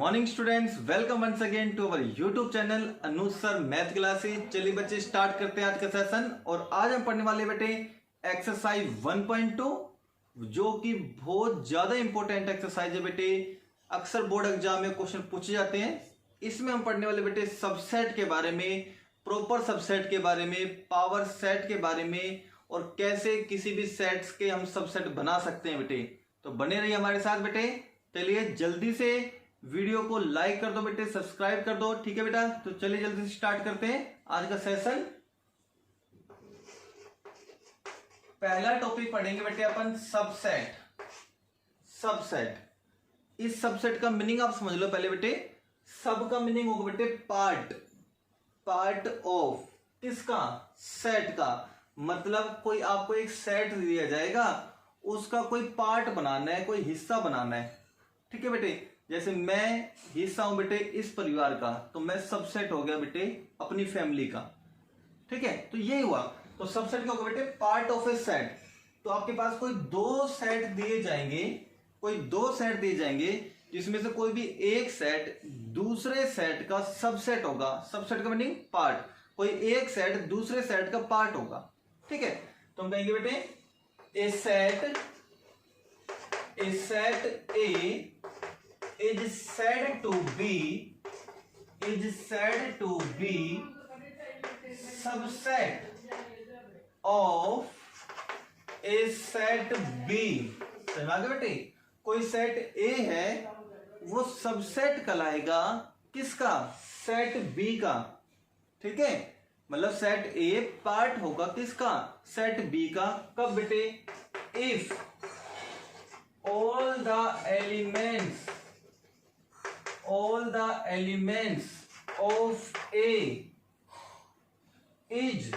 Morning students, welcome once again to our YouTube channel Anuj sir math classes. चलिए बच्चे start करते हैं आज का सेशन। और आज हम पढ़ने वाले बेटे एक्सरसाइज 1.2 जो कि बहुत ज्यादा इंपॉर्टेंट एक्सरसाइज है बेटे। अक्सर बोर्ड एग्जाम में क्वेश्चन पूछे जाते हैं। इसमें हम पढ़ने वाले बेटे सबसेट के बारे में, प्रॉपर सबसेट के बारे में, पावर सेट के बारे में और कैसे किसी भी सेट्स के हम सबसेट बना सकते हैं बेटे। तो बने रहिए हमारे साथ बेटे। चलिए जल्दी से वीडियो को लाइक कर दो बेटे, सब्सक्राइब कर दो, ठीक है बेटा। तो चलिए जल्दी से स्टार्ट करते हैं आज का सेशन। पहला टॉपिक पढ़ेंगे बेटे अपन सबसेट। सबसेट, इस सबसेट का मीनिंग आप समझ लो पहले बेटे। सब का मीनिंग होगा बेटे पार्ट, पार्ट ऑफ किसका, सेट का। मतलब कोई आपको एक सेट दिया जाएगा, उसका कोई पार्ट बनाना है, कोई हिस्सा बनाना है, ठीक है बेटे। जैसे मैं हिस्सा हूं बेटे इस परिवार का, तो मैं सबसेट हो गया बेटे अपनी फैमिली का, ठीक है। तो ये हुआ। तो सबसेट क्या होगा बेटे, पार्ट ऑफ ए सेट। तो आपके पास कोई दो सेट दिए जाएंगे, कोई दो सेट दिए जाएंगे जिसमें से कोई भी एक सेट दूसरे सेट का सबसेट होगा। सबसेट का मीनिंग पार्ट, कोई एक सेट दूसरे सेट का पार्ट होगा, ठीक है। तो हम कहेंगे बेटे A set A is said to be subset of a set B। समझ आ गया बेटे। कोई सेट A है वो सबसेट कहलाएगा किसका, सेट B का, ठीक है। मतलब सेट A पार्ट होगा किसका, सेट B का। कब बेटे, if all the elements of A is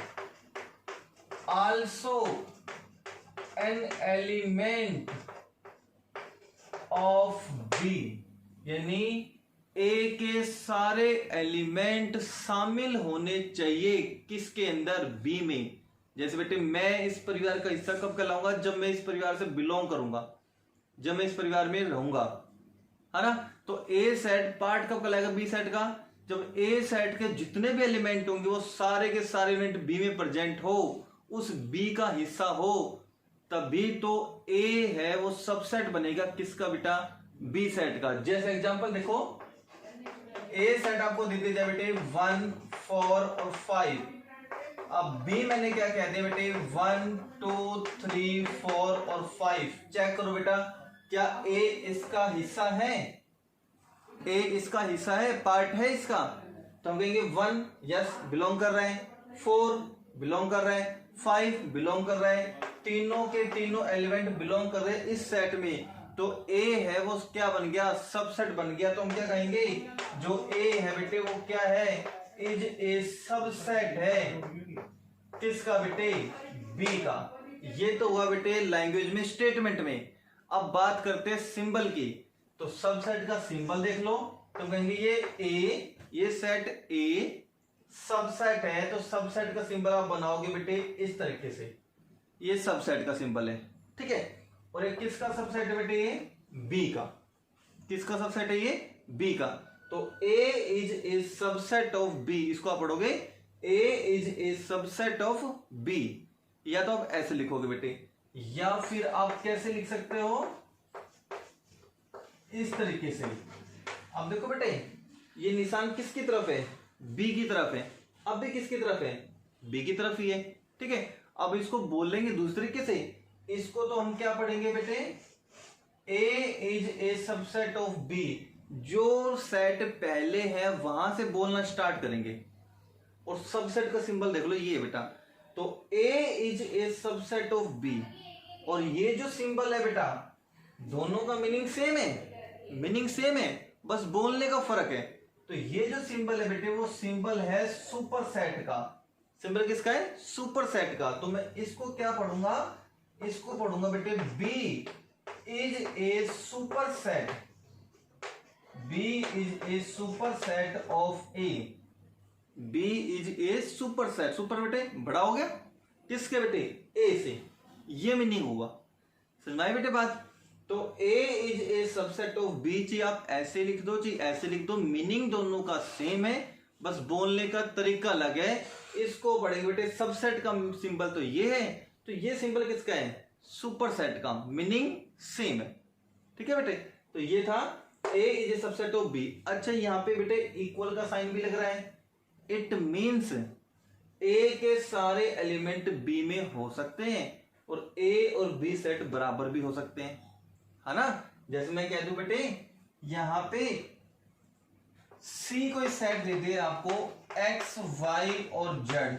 also an element of B। यानी A के सारे एलिमेंट शामिल होने चाहिए किसके अंदर, B में। जैसे बेटे मैं इस परिवार का हिस्सा कब कहलाऊंगा, जब मैं इस परिवार से बिलोंग करूंगा, जब मैं इस परिवार में रहूंगा, है ना। तो ए सेट पार्ट कब कहलाएगा बी सेट का, जब ए सेट के जितने भी एलिमेंट होंगे वो सारे के सारे एलिमेंट बी में प्रेजेंट हो, उस बी का हिस्सा हो, तभी तो ए है वो सबसेट बनेगा किसका बेटा, बी सेट का। जैसे एग्जांपल देखो, ए सेट आपको दे दिया जाए बेटे 1, 4 और 5। अब बी मैंने क्या कह दिया बेटे 1, 2, 3, 4 और 5। चेक करो बेटा, क्या ए इसका हिस्सा है, ए इसका हिस्सा है, पार्ट है इसका। तो हम कहेंगे 1 यस बिलोंग कर रहे हैं, 4 बिलोंग कर रहे हैं, 5 बिलोंग कर रहे हैं, तीनों के तीनों एलिमेंट बिलोंग कर रहे हैं इस सेट में। तो ए है वो क्या बन गया, सबसेट बन गया। तो हम क्या कहेंगे, जो ए है बेटे वो क्या है, इज ए सबसेट है किसका बेटे, बी का। ये तो हुआ बेटे लैंग्वेज में, स्टेटमेंट में। अब बात करते हैं सिंबल की। तो सबसेट का सिंबल देख लो। तो कहेंगे ये सेट ए सबसेट है, तो सबसेट का सिंबल आप बनाओगे बेटे इस तरीके से। ये सबसेट का सिंबल है, ठीक है। और ये किसका सबसेट है बेटे, ये बी का। किसका सबसेट है, ये बी का। तो A is a subset of B, इसको आप पढ़ोगे A is a subset of B. या तो आप ऐसे लिखोगे बेटे, या फिर आप कैसे लिख सकते हो, इस तरीके से। अब देखो बेटे ये निशान किसकी तरफ है, बी की तरफ है। अब भी किसकी तरफ है, बी की तरफ ही है, ठीक है। अब इसको बोलेंगे दूसरे तरीके से। इसको तो हम क्या पढ़ेंगे बेटे, A is a subset of B. जो सेट पहले है वहां से बोलना स्टार्ट करेंगे। और सबसेट का सिंबल देख लो, ये है बेटा। तो A is a subset of B. और ये जो सिंबल है बेटा, दोनों का मीनिंग सेम है, मीनिंग सेम है, बस बोलने का फर्क है। तो ये जो सिंबल है बेटे वो सिंबल है सुपर सेट का। सिंबल किसका है, सुपर सेट का। तो मैं इसको क्या पढ़ूंगा, इसको पढ़ूंगा बेटे B is a super set, B is a super set of A. B is a super set, super बेटे बड़ा हो गया किसके बेटे, ए से। ये मीनिंग हुआ, समझ में आई बेटे बात। तो A is a subset of B, चाहे आप ऐसे लिख दो चाहे ऐसे लिख दो, मीनिंग दोनों का सेम है, बस बोलने का तरीका अलग है। इसको पढ़ेंगे बेटे, सबसेट का सिंबल तो ये है, तो ये सिंबल किसका है, सुपरसेट का, मीनिंग सेम है। ठीक है बेटे, तो ये था A is a subset of B. अच्छा यहाँ पे बेटे इक्वल का साइन भी लग रहा है, इट मीन्स ए के सारे एलिमेंट बी में हो सकते हैं और ए और बी सेट बराबर भी हो सकते हैं, है ना। जैसे मैं कह दूं बेटे यहां पे सी कोई सेट दे दिया आपको एक्स वाई और जेड,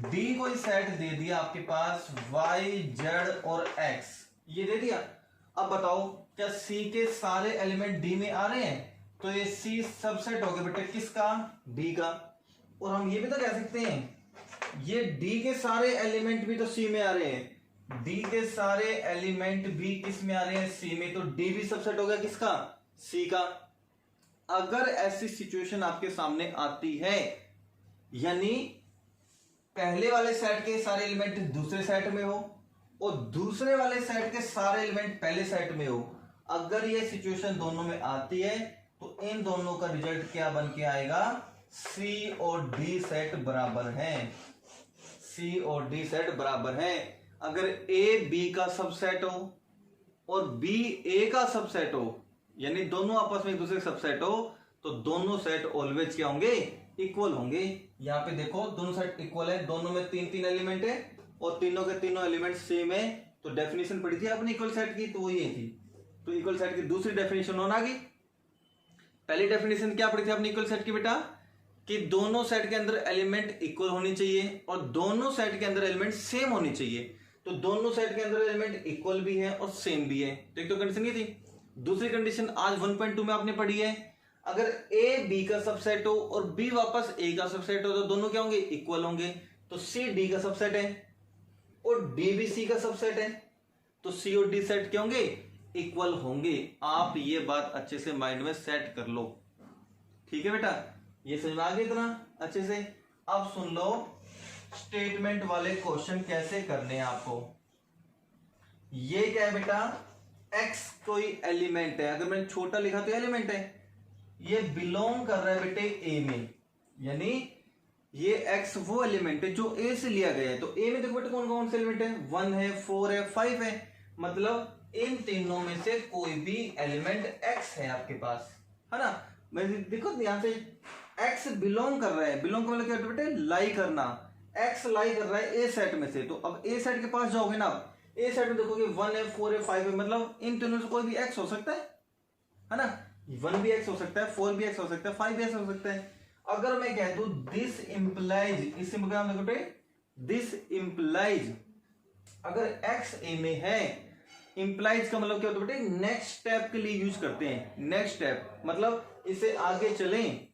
डी कोई सेट दे दिया आपके पास वाई जेड और एक्स, ये दे दिया। अब बताओ क्या सी के सारे एलिमेंट डी में आ रहे हैं, तो ये सी सबसेट हो गया बेटे किसका, डी का। और हम ये भी तो कह सकते हैं ये डी के सारे एलिमेंट भी तो सी में आ रहे हैं, डी के सारे एलिमेंट भी किस में आ रहे हैं, सी में, तो डी भी सबसेट हो गया किसका, सी का। अगर ऐसी सिचुएशन आपके सामने आती है, यानी पहले वाले सेट के सारे एलिमेंट दूसरे सेट में हो और दूसरे वाले सेट के सारे एलिमेंट पहले सेट में हो, अगर ये सिचुएशन दोनों में आती है तो इन दोनों का रिजल्ट क्या बन के आएगा, सी और डी सेट बराबर हैं, सी और डी सेट बराबर हैं। अगर ए बी का सबसेट हो और बी ए का सबसेट हो, यानी दोनों आपस में एक दूसरे सबसेट हो, तो दोनों सेट ऑलवेज क्या होंगे, इक्वल होंगे। यहां पे देखो दोनों सेट इक्वल है, दोनों में तीन तीन एलिमेंट है और तीनों के तीनों एलिमेंट सेम है। तो डेफिनेशन पढ़ी थी आपने इक्वल सेट की, तो वो ये थी। तो इक्वल सेट की दूसरी डेफिनेशन होना गई। पहली डेफिनेशन क्या पढ़ी थी आपने इक्वल सेट की बेटा, कि दोनों सेट के अंदर एलिमेंट इक्वल होनी चाहिए और दोनों सेट के अंदर एलिमेंट सेम होनी चाहिए। तो दोनों सेट के अंदर एलिमेंट इक्वल भी है और सेम भी है, तो एक तो कंडीशन ये थी। दूसरी कंडीशन आज 1.2 में आपने पढ़ी है, अगर ए बी का सबसेट हो और बी वापस ए का सबसेट हो तो दोनों क्या होंगे, इक्वल होंगे। तो सी डी का सबसेट है और डी भी सी का सबसेट है, तो सी और डी सेट क्या होंगे, इक्वल होंगे। आप ये बात अच्छे से माइंड में सेट कर लो, ठीक है बेटा, ये समझ में आ गया इतना अच्छे से। अब सुन लो स्टेटमेंट वाले क्वेश्चन कैसे करने हैं आपको। ये क्या है बेटा, x कोई एलिमेंट है, अगर मैंने छोटा लिखा तो एलिमेंट है, ये बिलोंग कर रहा है बेटे a में, यानी ये x वो एलिमेंट है जो a से लिया गया है। तो a में देखो बेटे कौन कौन से एलिमेंट है, 1 है, 4 है, 5 है, मतलब इन तीनों में से कोई भी एलिमेंट x है आपके पास, है ना। मैं देखो यहां से x बिलोंग कर रहा है, बिलोंग का मतलब क्या बेटे, लाई करना, x लाई कर रहा है a सेट में से। तो अब a सेट के पास जाओगे ना, ए सेट में देखोगे 1 है, 4 है, 5 है, मतलब इन तीनों से कोई भी x हो सकता है ना। 1 भी x हो सकता है, 4 भी x हो सकता है, 5 भी x हो सकता है। अगर मैं कह दूं दिस इंप्लाइज, इस सिंबल का नाम देखो दिस इंप्लाइज, अगर x a में है, इंप्लाइज का मतलब क्या होता है बेटे, नेक्स्ट स्टेप के लिए यूज करते हैं। नेक्स्ट स्टेप मतलब इसे आगे चलें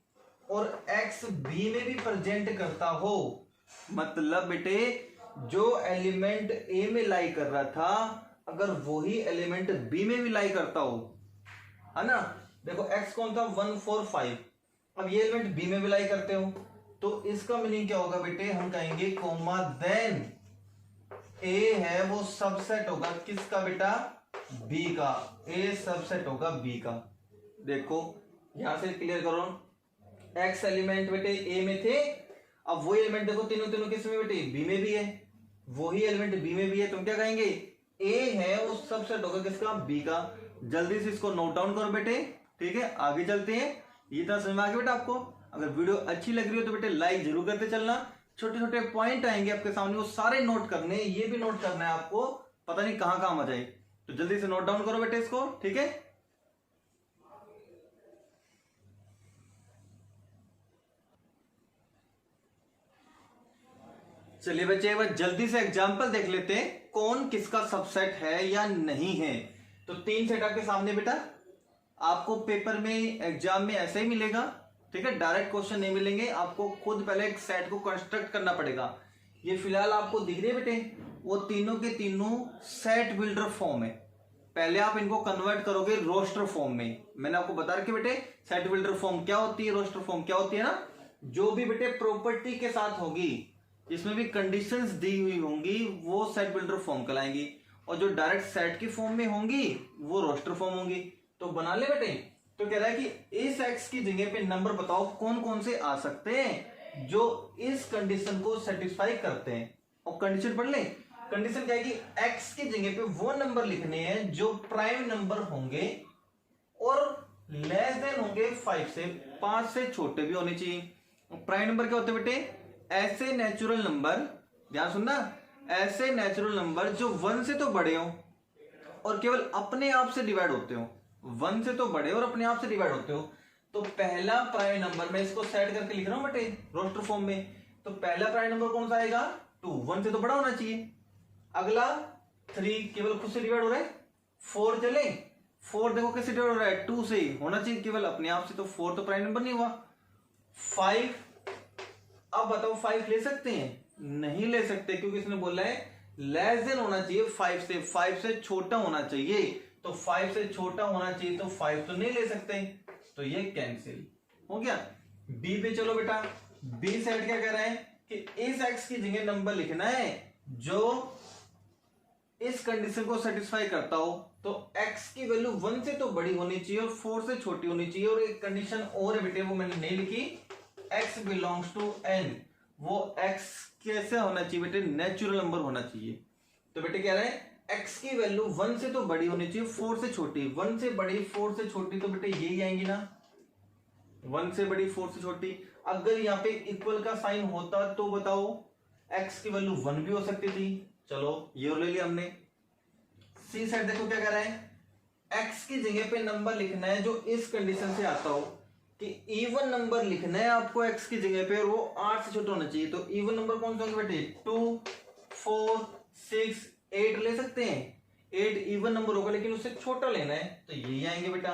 और x b में भी प्रेजेंट करता हो, मतलब बेटे जो एलिमेंट ए में लाई कर रहा था अगर वही एलिमेंट बी में भी लाई करता हो, है ना। देखो x कौन था, 1 4 5, अब ये एलिमेंट बी में भी लाई करते हो, तो इसका मीनिंग क्या होगा बेटे, हम कहेंगे कोमा देन ए है वो सबसेट होगा किसका बेटा, बी का, ए सबसेट होगा बी का। देखो यहां से क्लियर करो, x एलिमेंट बेटे ए में थे, अब वही एलिमेंट देखो तीनों तीनों किस में बेटे, बी में भी है, वही एलिमेंट बी में भी है, तुम क्या कहेंगे, ए है वो सबसेट होगा किसका, बी का। जल्दी से इसको नोट डाउन करो बेटे, ठीक है, आगे चलते हैं। ये था समझ में आ गया बेटा आपको। अगर वीडियो अच्छी लग रही हो तो बेटे लाइक जरूर करते चलना, छोटे छोटे पॉइंट आएंगे आपके सामने, वो सारे नोट करने, ये भी नोट करना है आपको, पता नहीं कहां कहां आ जाए, तो जल्दी से नोट डाउन करो बेटे इसको, ठीक है। चलिए बच्चे एक बार जल्दी से एग्जांपल देख लेते हैं कौन किसका सबसेट है या नहीं है। तो 3 सेट आपके सामने बेटा, आपको पेपर में एग्जाम में ऐसा ही मिलेगा, ठीक है, डायरेक्ट क्वेश्चन नहीं मिलेंगे, आपको खुद पहले एक सेट को कंस्ट्रक्ट करना पड़ेगा। ये फिलहाल आपको दिख रही है बेटे, वो तीनों के तीनों सेट बिल्डर फॉर्म है, पहले आप इनको कन्वर्ट करोगे रोस्टर फॉर्म में। मैंने आपको बता रखी बेटे सेट बिल्डर फॉर्म क्या होती है, रोस्टर फॉर्म क्या होती है ना, जो भी बेटे प्रॉपर्टी के साथ होगी, जिसमें भी कंडीशंस दी हुई होंगी, वो सेट बिल्डर फॉर्म कहलाएंगी, और जो डायरेक्ट सेट की फॉर्म में होंगी वो रोस्टर फॉर्म होंगी। तो बना ले बेटे। तो कह रहा है कि इस x की जगह पे नंबर बताओ कौन कौन से आ सकते हैं जो इस कंडीशन को सेटिस्फाई करते हैं। और कंडीशन पढ़ ले। कंडीशन क्या है कि x की जगह पे वो नंबर लिखने हैं जो प्राइम नंबर होंगे और लेस देन होंगे 5 से छोटे भी होने चाहिए। प्राइम नंबर क्या होते हैं बेटे? ऐसे नेचुरल नंबर, ध्यान सुनना, ऐसे नेचुरल नंबर जो 1 से तो बड़े हो और केवल अपने आप से डिवाइड होते हो। 1 से तो बड़े और अपने आप से डिवाइड होते हो। तो पहला प्राइम नंबर, मैं इसको सेट करके लिख रहा हूं बेटे रोस्टर फॉर्म में। तो पहला प्राइम नंबर कौन सा आएगा? 2, 1 से तो बड़ा होना चाहिए। अगला 3 केवल खुद से डिवाइड हो रहा है। 4 चले, 4 देखो कैसे डिवाइड हो रहा है? 2 से होना चाहिए केवल अपने आप से, तो 4 तो प्राइम नंबर नहीं हुआ। 5, अब बताओ 5 ले सकते हैं? नहीं ले सकते, क्योंकि इसने बोला है लेस देन होना चाहिए 5 से छोटा होना चाहिए। तो 5 से छोटा होना चाहिए, तो 5 तो नहीं ले सकते, तो ये कैंसिल हो गया। बी पे चलो बेटा। बी साइड क्या कह रहा है कि इस x की जगह नंबर लिखना है जो इस कंडीशन को सेटिस्फाई करता हो। तो x की वैल्यू 1 से तो बड़ी होनी चाहिए और 4 से छोटी होनी चाहिए। और एक कंडीशन और है बेटे, वो मैंने नहीं लिखी, x बिलोंग्स टू n। वो x कैसे होना चाहिए बेटे? नेचुरल नंबर होना चाहिए। तो बेटे कह रहे हैं x की वैल्यू 1 से तो बड़ी होनी चाहिए, 4 से छोटी। 1 से बड़ी 4 से छोटी, तो बेटे यही आएंगी ना, 1 से बड़ी 4 से छोटी। अगर यहाँ पे इक्वल का साइन होता तो बताओ x की वैल्यू 1 भी हो सकती थी। चलो ये और ले लिया हमने। सी साइड देखो क्या कह रहा है, x की जगह पे नंबर लिखना है जो इस कंडीशन से आता हो कि इवन नंबर लिखना है आपको x की जगह पे और वो 8 से छोटा होना चाहिए। तो इवन नंबर कौन से होंगे बेटे? 2, 4, 6, 8 ले सकते हैं। 8 इवन नंबर होगा, लेकिन उससे छोटा लेना है, तो यही आएंगे बेटा।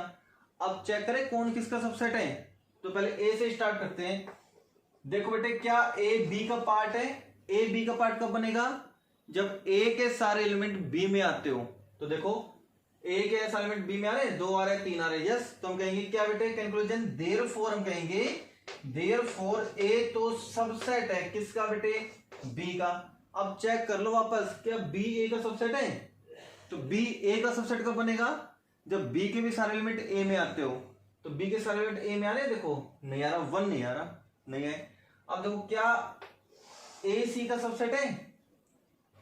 अब चेक करें कौन किसका सबसेट है। तो पहले ए से स्टार्ट करते हैं। देखो बेटे, क्या ए बी का पार्ट है? ए बी का पार्ट कब बनेगा? जब ए के सारे एलिमेंट बी में आते हो। तो देखो ए के सारे एलिमेंट बी में आ रहे हैं, 2 आ रहे हैं, 3 आ रहे हैं, यस। तो हम कहेंगे क्या बेटे? कंक्लूजन देयरफॉर हम कहेंगे देयरफॉर ए तो सबसेट है किसका बेटे? बी का। अब चेक कर लो वापस, क्या बी ए का सबसेट है? तो बी ए का सबसेट कब बनेगा? जब बी के भी सारे एलिमेंट ए में आते हो। तो बी के सारे एलिमेंट ए में आ रहे हैं, देखो नहीं आ रहा, 1 नहीं आ रहा, नहीं है। अब देखो क्या ए सी का सबसेट है?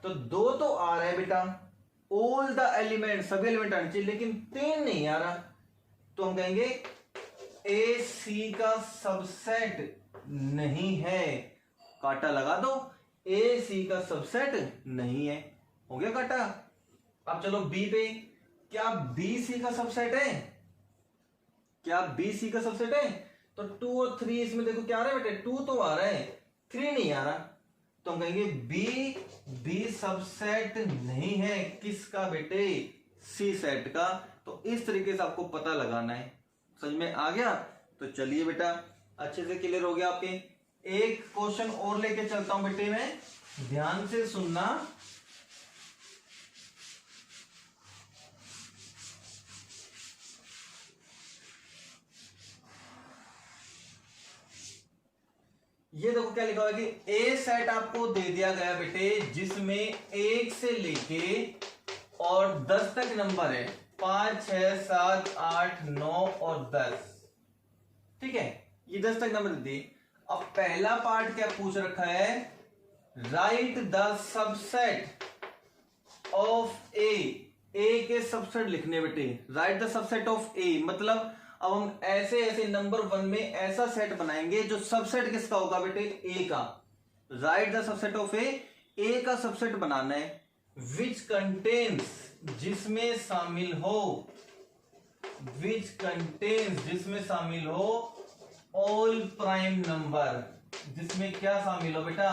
तो 2 तो आ रहा है बेटा, ऑल द एलिमेंट, सभी एलिमेंट आने चाहिए, लेकिन 3 नहीं आ रहा। तो हम कहेंगे ए सी का सबसेट नहीं है। काटा लगा दो, ए सी का सबसेट नहीं है, हो गया काटा। अब चलो बी पे, क्या बी सी का सबसेट है? क्या बी सी का सबसेट है? तो 2 और 3 इसमें देखो क्या आ रहा है बेटे? 2 तो आ रहा है, 3 नहीं आ रहा। तो हम कहेंगे बी सबसेट नहीं है किसका बेटे? सी सेट का। तो इस तरीके से आपको पता लगाना है। समझ में आ गया? तो चलिए बेटा, अच्छे से क्लियर हो गया आपके। एक क्वेश्चन और लेके चलता हूं बेटे मैं, ध्यान से सुनना। ये देखो क्या लिखा हुआ है कि ए सेट आपको दे दिया गया बेटे, जिसमें 1 से लेके और 10 तक नंबर है, 5, 6, 7, 8, 9 और 10। ठीक है, ये 10 तक नंबर दे। अब पहला पार्ट क्या पूछ रखा है? राइट द सबसेट ऑफ ए के सबसेट लिखने बेटे। राइट द सबसेट ऑफ ए मतलब अब हम ऐसे ऐसे नंबर 1 में ऐसा सेट बनाएंगे जो सबसेट किसका होगा बेटे? ए का। राइट द सबसेट ऑफ ए का सबसेट बनाना है। विच कंटेन्स, जिसमें शामिल हो, विच कंटेन्स जिसमें शामिल हो ऑल प्राइम नंबर, जिसमें क्या शामिल हो बेटा?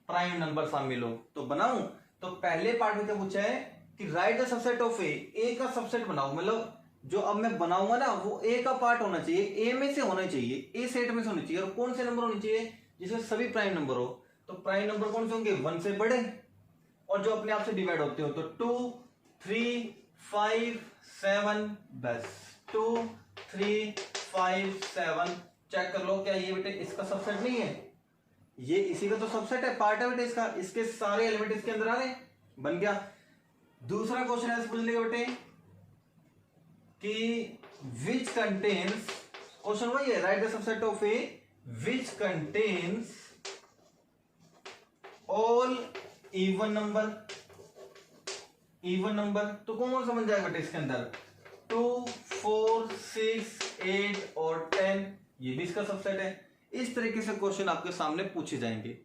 प्राइम नंबर शामिल हो। तो बनाऊं, तो पहले पार्ट में क्या पूछा है कि राइट द सबसेट ऑफ ए का सबसेट बनाओ। मतलब जो अब मैं बनाऊंगा ना वो ए का पार्ट होना चाहिए, ए में से होना चाहिए, ए सेट में से होनी चाहिए। और कौन से नंबर होने चाहिए? जिसमें सभी प्राइम नंबर हो। तो प्राइम नंबर कौन से होंगे? 1 से बड़े और जो अपने आप से डिवाइड होते हो। तो 2, 3, 5, 7, बस 2, 3, 5, 7। चेक कर लो, क्या ये बेटे इसका सबसेट नहीं है? ये इसी का तो सबसेट है, पार्ट है बेटे इसका। इसके सारे एलिमेंट इसके अंदर आ रहे हैं, बन गया। दूसरा क्वेश्चन ऐसे पूछ लेगा बेटे, कि विच कंटेन्स, क्वेश्चन वही है, right the subset of A which contains all even number. Even number तो कौन समझ जाएगा बेटे इसके अंदर, 2, 4, 6, 8 और 10, ये भी इसका सबसेट है। इस तरीके से क्वेश्चन आपके सामने पूछे जाएंगे।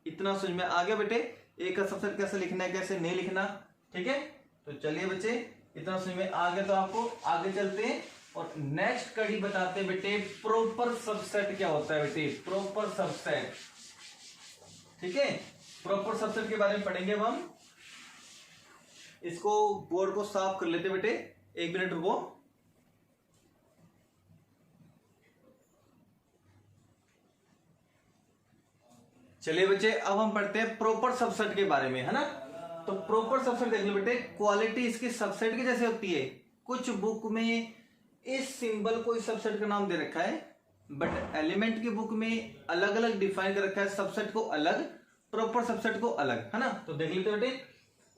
इतना समझ में आ गया बेटे, ए का सबसेट कैसे लिखना है, कैसे नहीं लिखना, ठीक है। तो चलिए बच्चे, इतना समझ में आ गया तो आपको आगे चलते हैं और नेक्स्ट कड़ी बताते हैं बेटे, प्रॉपर सबसेट क्या होता है बेटे, प्रॉपर सबसेट, ठीक है। प्रॉपर सबसेट के बारे में पढ़ेंगे अब हम। इसको बोर्ड को साफ कर लेते बेटे, 1 मिनट रुको। चलिए बच्चे, अब हम पढ़ते हैं प्रॉपर सबसेट के बारे में, है ना। तो प्रॉपर सबसेट देख लो बेटे, क्वालिटी इसकी सबसेट की जैसे होती है। कुछ बुक में इस सिंबल को इस सबसेट का नाम दे रखा है, बट एलिमेंट की बुक में अलग अलग डिफाइन कर रखा है, सबसेट को अलग, प्रॉपर सबसेट को अलग, है ना। तो देख लेते बेटे,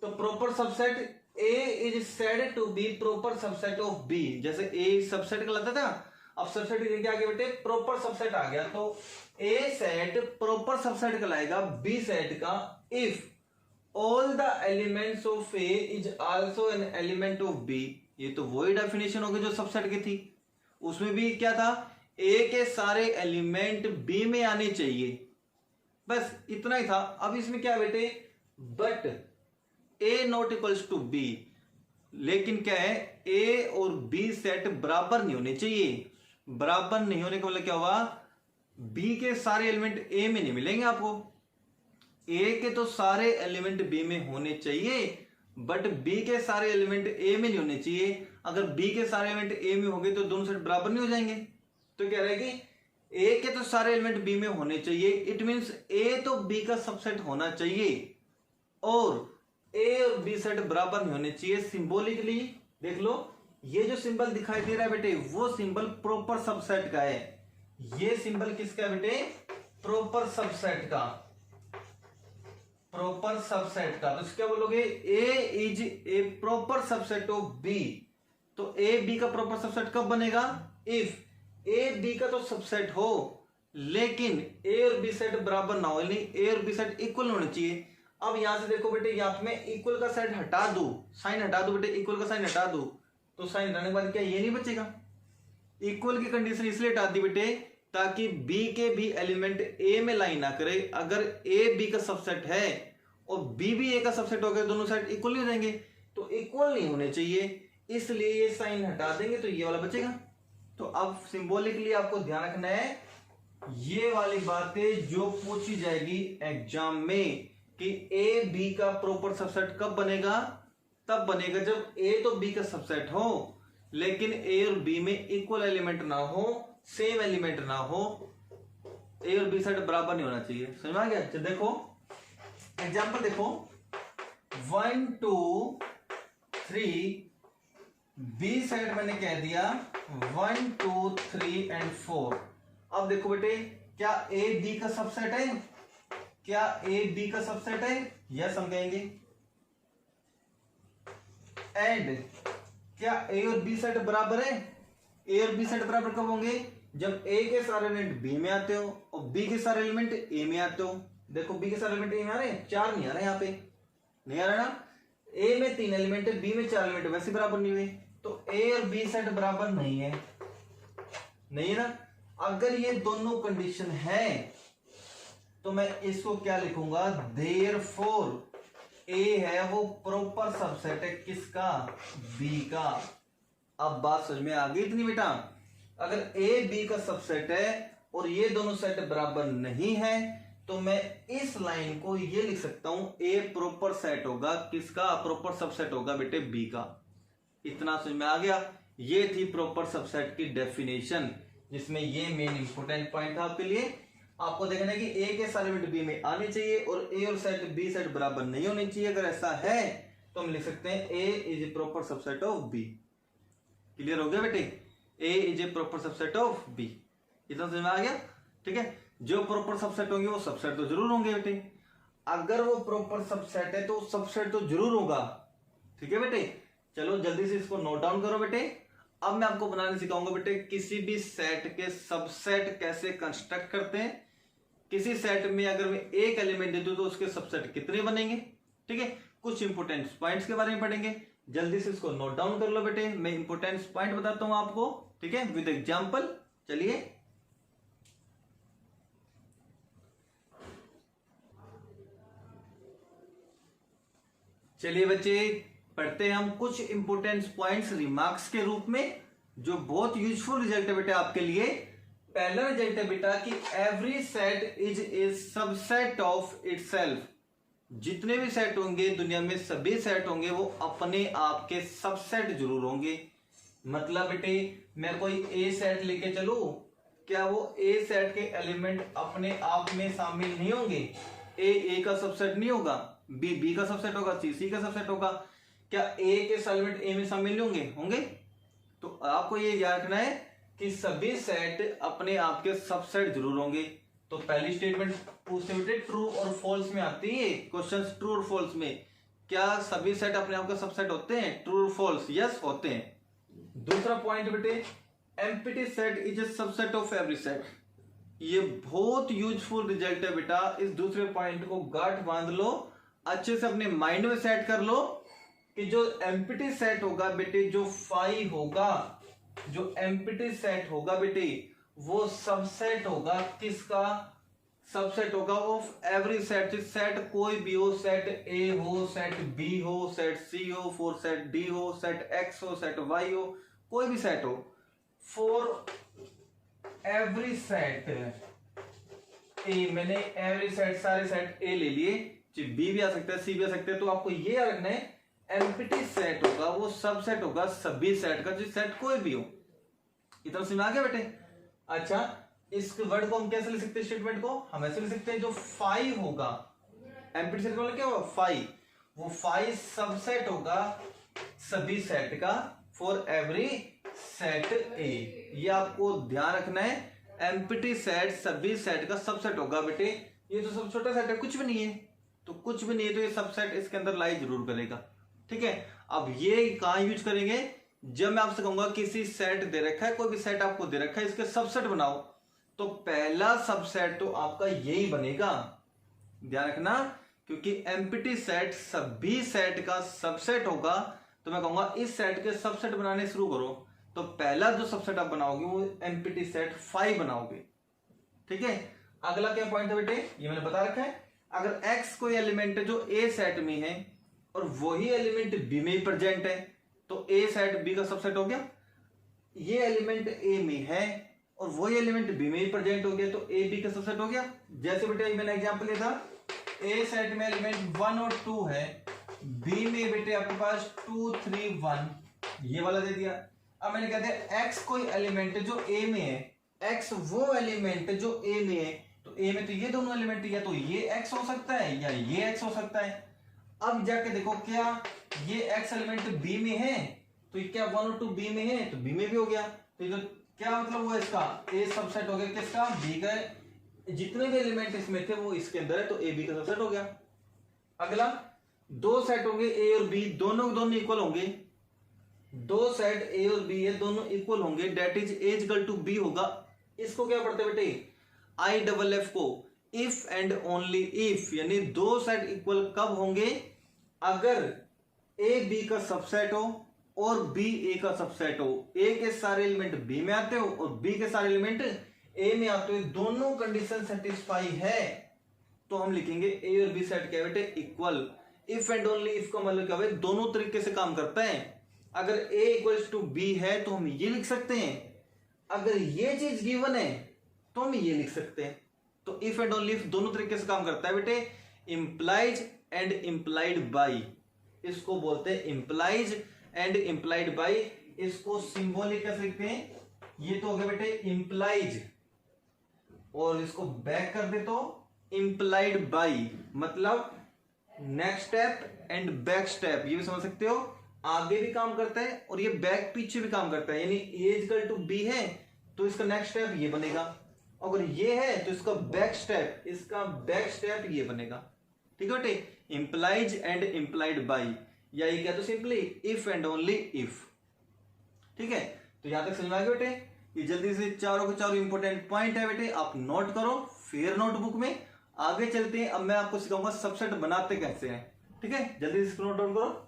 तो proper subset A is said to be proper subset of B। जैसे A सबसेट कहलाता था, अब सबसेट लेके आ गया बेटे, प्रॉपर सबसेट आ गया, तो A सेट प्रॉपर सबसेट कहलाएगा B सेट का if all the elements of A is also an element of B। ये तो वही डेफिनेशन होगी जो सबसेट की थी, उसमें भी क्या था, A के सारे एलिमेंट B में आने चाहिए, बस इतना ही था। अब इसमें क्या बेटे, but A not equals to B, लेकिन क्या है, A और B सेट बराबर नहीं होने चाहिए। बराबर नहीं होने का मतलब क्या हुआ, B के सारे एलिमेंट A में नहीं मिलेंगे आपको। A के तो सारे एलिमेंट B में होने चाहिए, बट B के सारे एलिमेंट A में नहीं होने चाहिए। अगर B के सारे एलिमेंट A में होंगे तो दोनों सेट बराबर नहीं हो जाएंगे। तो क्या रहेगी, A के तो सारे एलिमेंट B में होने चाहिए, इट मीन्स A तो B का सबसेट होना चाहिए, और A और B सेट बराबर नहीं होने चाहिए। सिंबॉलिकली देख लो, ये जो सिंबल दिखाई दे रहा है बेटे, वो सिंबल प्रॉपर सबसेट का है। ये सिंबल किसका है बेटे, प्रॉपर सबसेट का, प्रॉपर सबसेट का। तो क्या बोलोगे, A is a proper subset of B। तो A B का प्रॉपर सबसेट कब बनेगा, इफ A B का तो सबसेट हो, लेकिन A और B सेट बराबर ना हो, यानी A और B सेट इक्वल होने चाहिए। अब यहां से देखो बेटे, यहां पे मैं इक्वल का साइन हटा दूं, साइन हटा दूं बेटे, इक्वल का साइन हटा दूं, तो साइन हटाने के बाद क्या ये नहीं बचेगा। इक्वल की कंडीशन इसलिए हटा दी बेटे, ताकि B के भी एलिमेंट A में लाइन ना करे। अगर A B का सबसेट है और B भी A का सबसेट हो गया, दोनों साइड इक्वल नहीं हो जाएंगे, तो इक्वल नहीं होने चाहिए, इसलिए ये साइन हटा देंगे तो ये वाला बचेगा। तो अब सिंबॉलिकली आपको ध्यान रखना है, ये वाली बातें जो पूछी जाएगी एग्जाम में, कि A B का प्रॉपर सबसेट कब बनेगा, तब बनेगा जब A तो B का सबसेट हो, लेकिन A और B में इक्वल एलिमेंट ना हो, सेम एलिमेंट ना हो, A और B सेट बराबर नहीं होना चाहिए। समझ में आ गया। चलो देखो एग्जांपल देखो, 1 2 3, B सेट मैंने कह दिया 1 2 3 एंड 4। अब देखो बेटे, क्या A B का सबसेट है, क्या A B का सबसेट है, यस हम कहेंगे। एंड क्या A और B सेट बराबर है, A और B सेट बराबर कब होंगे, जब A के सारे एलिमेंट B में आते हो और B के सारे एलिमेंट A में आते हो। देखो B के सारे एलिमेंट A में आ रहे हैं, 4 नहीं आ रहे, यहाँ पे नहीं आ रहा ना, A में 3 एलिमेंट है, B में 4 एलिमेंट, वैसे बराबर नहीं हुए, तो A और B सेट बराबर नहीं है, नहीं है ना। अगर ये दोनों कंडीशन है तो मैं इसको क्या लिखूंगा, देयरफॉर A है वो प्रॉपर सबसेट है किसका, B का। अब बात समझ में आ गई इतनी बेटा। अगर A B का सबसेट है और ये दोनों सेट बराबर नहीं है, तो मैं इस लाइन को ये लिख सकता हूं, A प्रॉपर सेट होगा किसका, प्रॉपर सबसेट होगा बेटे B का। इतना समझ में आ गया। ये थी प्रॉपर सबसेट की डेफिनेशन, जिसमें ये मेन इंपोर्टेंट पॉइंट था आपके लिए। आपको देखना है कि A के सारे एलिमेंट B में आने चाहिए और A और सेट B सेट बराबर नहीं होने चाहिए। अगर ऐसा है तो हम लिख सकते हैं A is a proper subset of B। Clear हो गया बेटे, A is a proper subset of B। इतना समझ में आ गया, ठीक है। जो प्रॉपर सबसेट होंगे वो सबसेट तो जरूर होंगे बेटे, अगर वो प्रॉपर सबसेट है तो सबसेट तो जरूर होगा, ठीक है बेटे। चलो जल्दी से इसको नोट डाउन करो बेटे। अब मैं आपको बनाने सिखाऊंगा बेटे किसी भी सेट के सबसेट कैसे कंस्ट्रक्ट करते हैं। किसी सेट में अगर मैं एक एलिमेंट दे दूं तो उसके सबसेट कितने बनेंगे। ठीक है, कुछ इंपोर्टेंट पॉइंट्स के बारे में पढ़ेंगे। जल्दी से इसको नोट डाउन कर लो बेटे, मैं इंपोर्टेंट पॉइंट बताता हूं आपको। ठीक है, विद एग्जांपल। चलिए बच्चे पढ़ते हैं हम कुछ इंपोर्टेंट पॉइंट्स रिमार्क्स के रूप में, जो बहुत यूजफुल रिजल्ट है बेटा आपके लिए। पहला रिजल्ट है बेटा कि every set is a subset of itself. जितने भी सेट होंगे दुनिया में, सभी सेट होंगे वो अपने आप के सबसेट जरूर होंगे। मतलब बेटे मैं कोई ए सेट लेके चलूं, क्या वो ए सेट के एलिमेंट अपने आप में शामिल नहीं होंगे? ए का सबसेट नहीं होगा, बी का सबसेट होगा, सी का सबसेट होगा। क्या ए के एलिमेंट ए में शामिल नहीं होंगे? होंगे। तो आपको ये याद रखना है कि सभी सेट अपने आप के सबसेट जरूर होंगे। तो पहली स्टेटमेंट पूछते बेटे ट्रू और फॉल्स में आती है क्वेश्चन, ट्रू और फॉल्स में क्या सभी सेट अपने आप के सबसेट होते हैं? ट्रू और फॉल्स? यस होते हैं। दूसरा पॉइंट बेटे empty set is a subset of every set. ये बहुत यूजफुल रिजल्ट है बेटा, इस दूसरे पॉइंट को गांठ बांध लो, अच्छे से अपने माइंड में सेट कर लो कि जो एम्प्टी सेट होगा बेटे, जो फाई होगा, जो एम्प्टी सेट होगा बेटे, वो सबसेट होगा। किसका सबसेट होगा? Of every set. सेट कोई भी हो, सेट ए हो, सेट बी हो, सेट सी हो, फोर सेट डी हो, सेट एक्स हो, सेट वाई हो, कोई भी सेट हो, फॉर एवरी सेट ए, मैंने एवरी सेट सारे सेट ए ले लिए, बी भी आ सकता है, सी भी आ सकता है। तो आपको ये याद रखना है एम्प्टी सेट होगा वो सबसेट होगा सभी सेट का, जो सेट कोई भी हो। इतना समझ आ गया बेटे? अच्छा, इस वर्ड को हम कैसे लिख सकते हैं? स्टेटमेंट को हम ऐसे लिख सकते हैं, जो फाई होगा एम्प्टी सेट मतलब क्या होगा? फाई। वो फाई सबसेट होगा सभी सेट का, फॉर एवरी सेट ए। ये आपको ध्यान रखना है, एम्प्टी सेट सभी सेट का सबसेट होगा बेटे। ये तो सब छोटा सेट है, कुछ भी नहीं है, तो कुछ भी नहीं है तो ये सबसेट इसके अंदर लाई जरूर करेगा। ठीक है, अब ये कहां यूज करेंगे? जब मैं आपसे कहूंगा किसी सेट दे रखा है, कोई भी सेट आपको दे रखा है, इसके सबसेट बनाओ, तो पहला सबसेट तो आपका यही बनेगा। ध्यान रखना, क्योंकि एम्प्टी सेट सभी सेट का सबसेट होगा, तो मैं कहूंगा इस सेट के सबसेट बनाने शुरू करो, तो पहला जो सबसेट आप बनाओगे वो एम्प्टी सेट फाई बनाओगे। ठीक है, अगला क्या पॉइंट है बेटे? ये मैंने बता रखा है, अगर एक्स कोई एलिमेंट है जो ए सेट में है और वही एलिमेंट बी में ही प्रेजेंट है, तो ए सेट बी का सबसेट हो गया। ये एलिमेंट ए में है और वही एलिमेंट बी में ही प्रेजेंट हो गया, तो ए बी का सबसेट हो गया। जैसे बेटे मैंने एग्जांपल लिया था, ए सेट में एलिमेंट 1 और 2 है, बी में बेटे आपके पास 2 3 1, ये वाला दे दिया। अब मैंने कह दिया एक्स कोई एलिमेंट जो ए में है, एक्स वो एलिमेंट जो ए में है, तो ए में तो ये दोनों एलिमेंट, या तो ये एक्स हो सकता है या ये एक्स हो सकता है। अब जाके देखो क्या ये एक्स एलिमेंट बी में है, तो ये क्या 1 और 2 बी में है, तो बी में भी हो गया। तो ये क्या मतलब हुआ इसका? ए सबसेट हो गया किसका? बी का। जितने भी एलिमेंट इसमें थे वो इसके अंदर है, तो ए बी का सबसेट हो गया। अगला दो सेट होंगे ए और बी, दोनों इक्वल होंगे। दो सेट ए और बी है, दोनों इक्वल होंगे, that is a equal to B होगा। इसको क्या पढ़ते बेटे? आई डबल एफ को इफ एंड ओनली इफ, यानी दो सेट इक्वल कब होंगे? अगर ए बी का सबसेट हो और बी ए का सबसेट हो। ए के सारे एलिमेंट बी में आते हो और बी के सारे एलिमेंट ए में आते हो, दोनों कंडीशन सेटिस्फाई है, तो हम लिखेंगे ए और बी सेट क्या बेटे? Equal. If and only if का मतलब क्या है? दोनों तरीके से काम करता है। अगर ए इक्वल्स टू बी है तो हम ये लिख सकते हैं, अगर ये चीज गिवन है तो हम ये लिख सकते हैं। तो इफ एंड ओनली इफ दोनों तरीके से काम करता है बेटे। इंप्लाइज एंड इंप्लाइड बाई, इसको बोलते हैं इंप्लाइज एंड इंप्लाइड बाई। इसको सिंबॉलिक कैसे लिखते हैं? ये तो हो गया बेटे इंप्लाइज, और इसको बैक कर दे तो इंप्लाइड बाई, मतलब next step and back step, ये भी समझ सकते हो। आगे भी काम करता है और ये बैक पीछे भी काम करता है, यानी ए इक्वल टू बी है तो इसका नेक्स्ट स्टेप ये बनेगा, अगर ये है तो इसका बैक स्टेप ये बनेगा। ठीक है बेटे, इंप्लाइज एंड इंप्लाइड बाई, या ये क्या तो simply if and only if. ठीक है, तो यहां तक समझ में आ गया बेटे। ये जल्दी से चारों के चारों इंपॉर्टेंट पॉइंट है बेटे, आप नोट करो फिर नोटबुक में। आगे चलते हैं, अब मैं आपको सिखाऊंगा सबसेट बनाते कैसे हैं। ठीक है, जल्दी से नोट डाउन करो।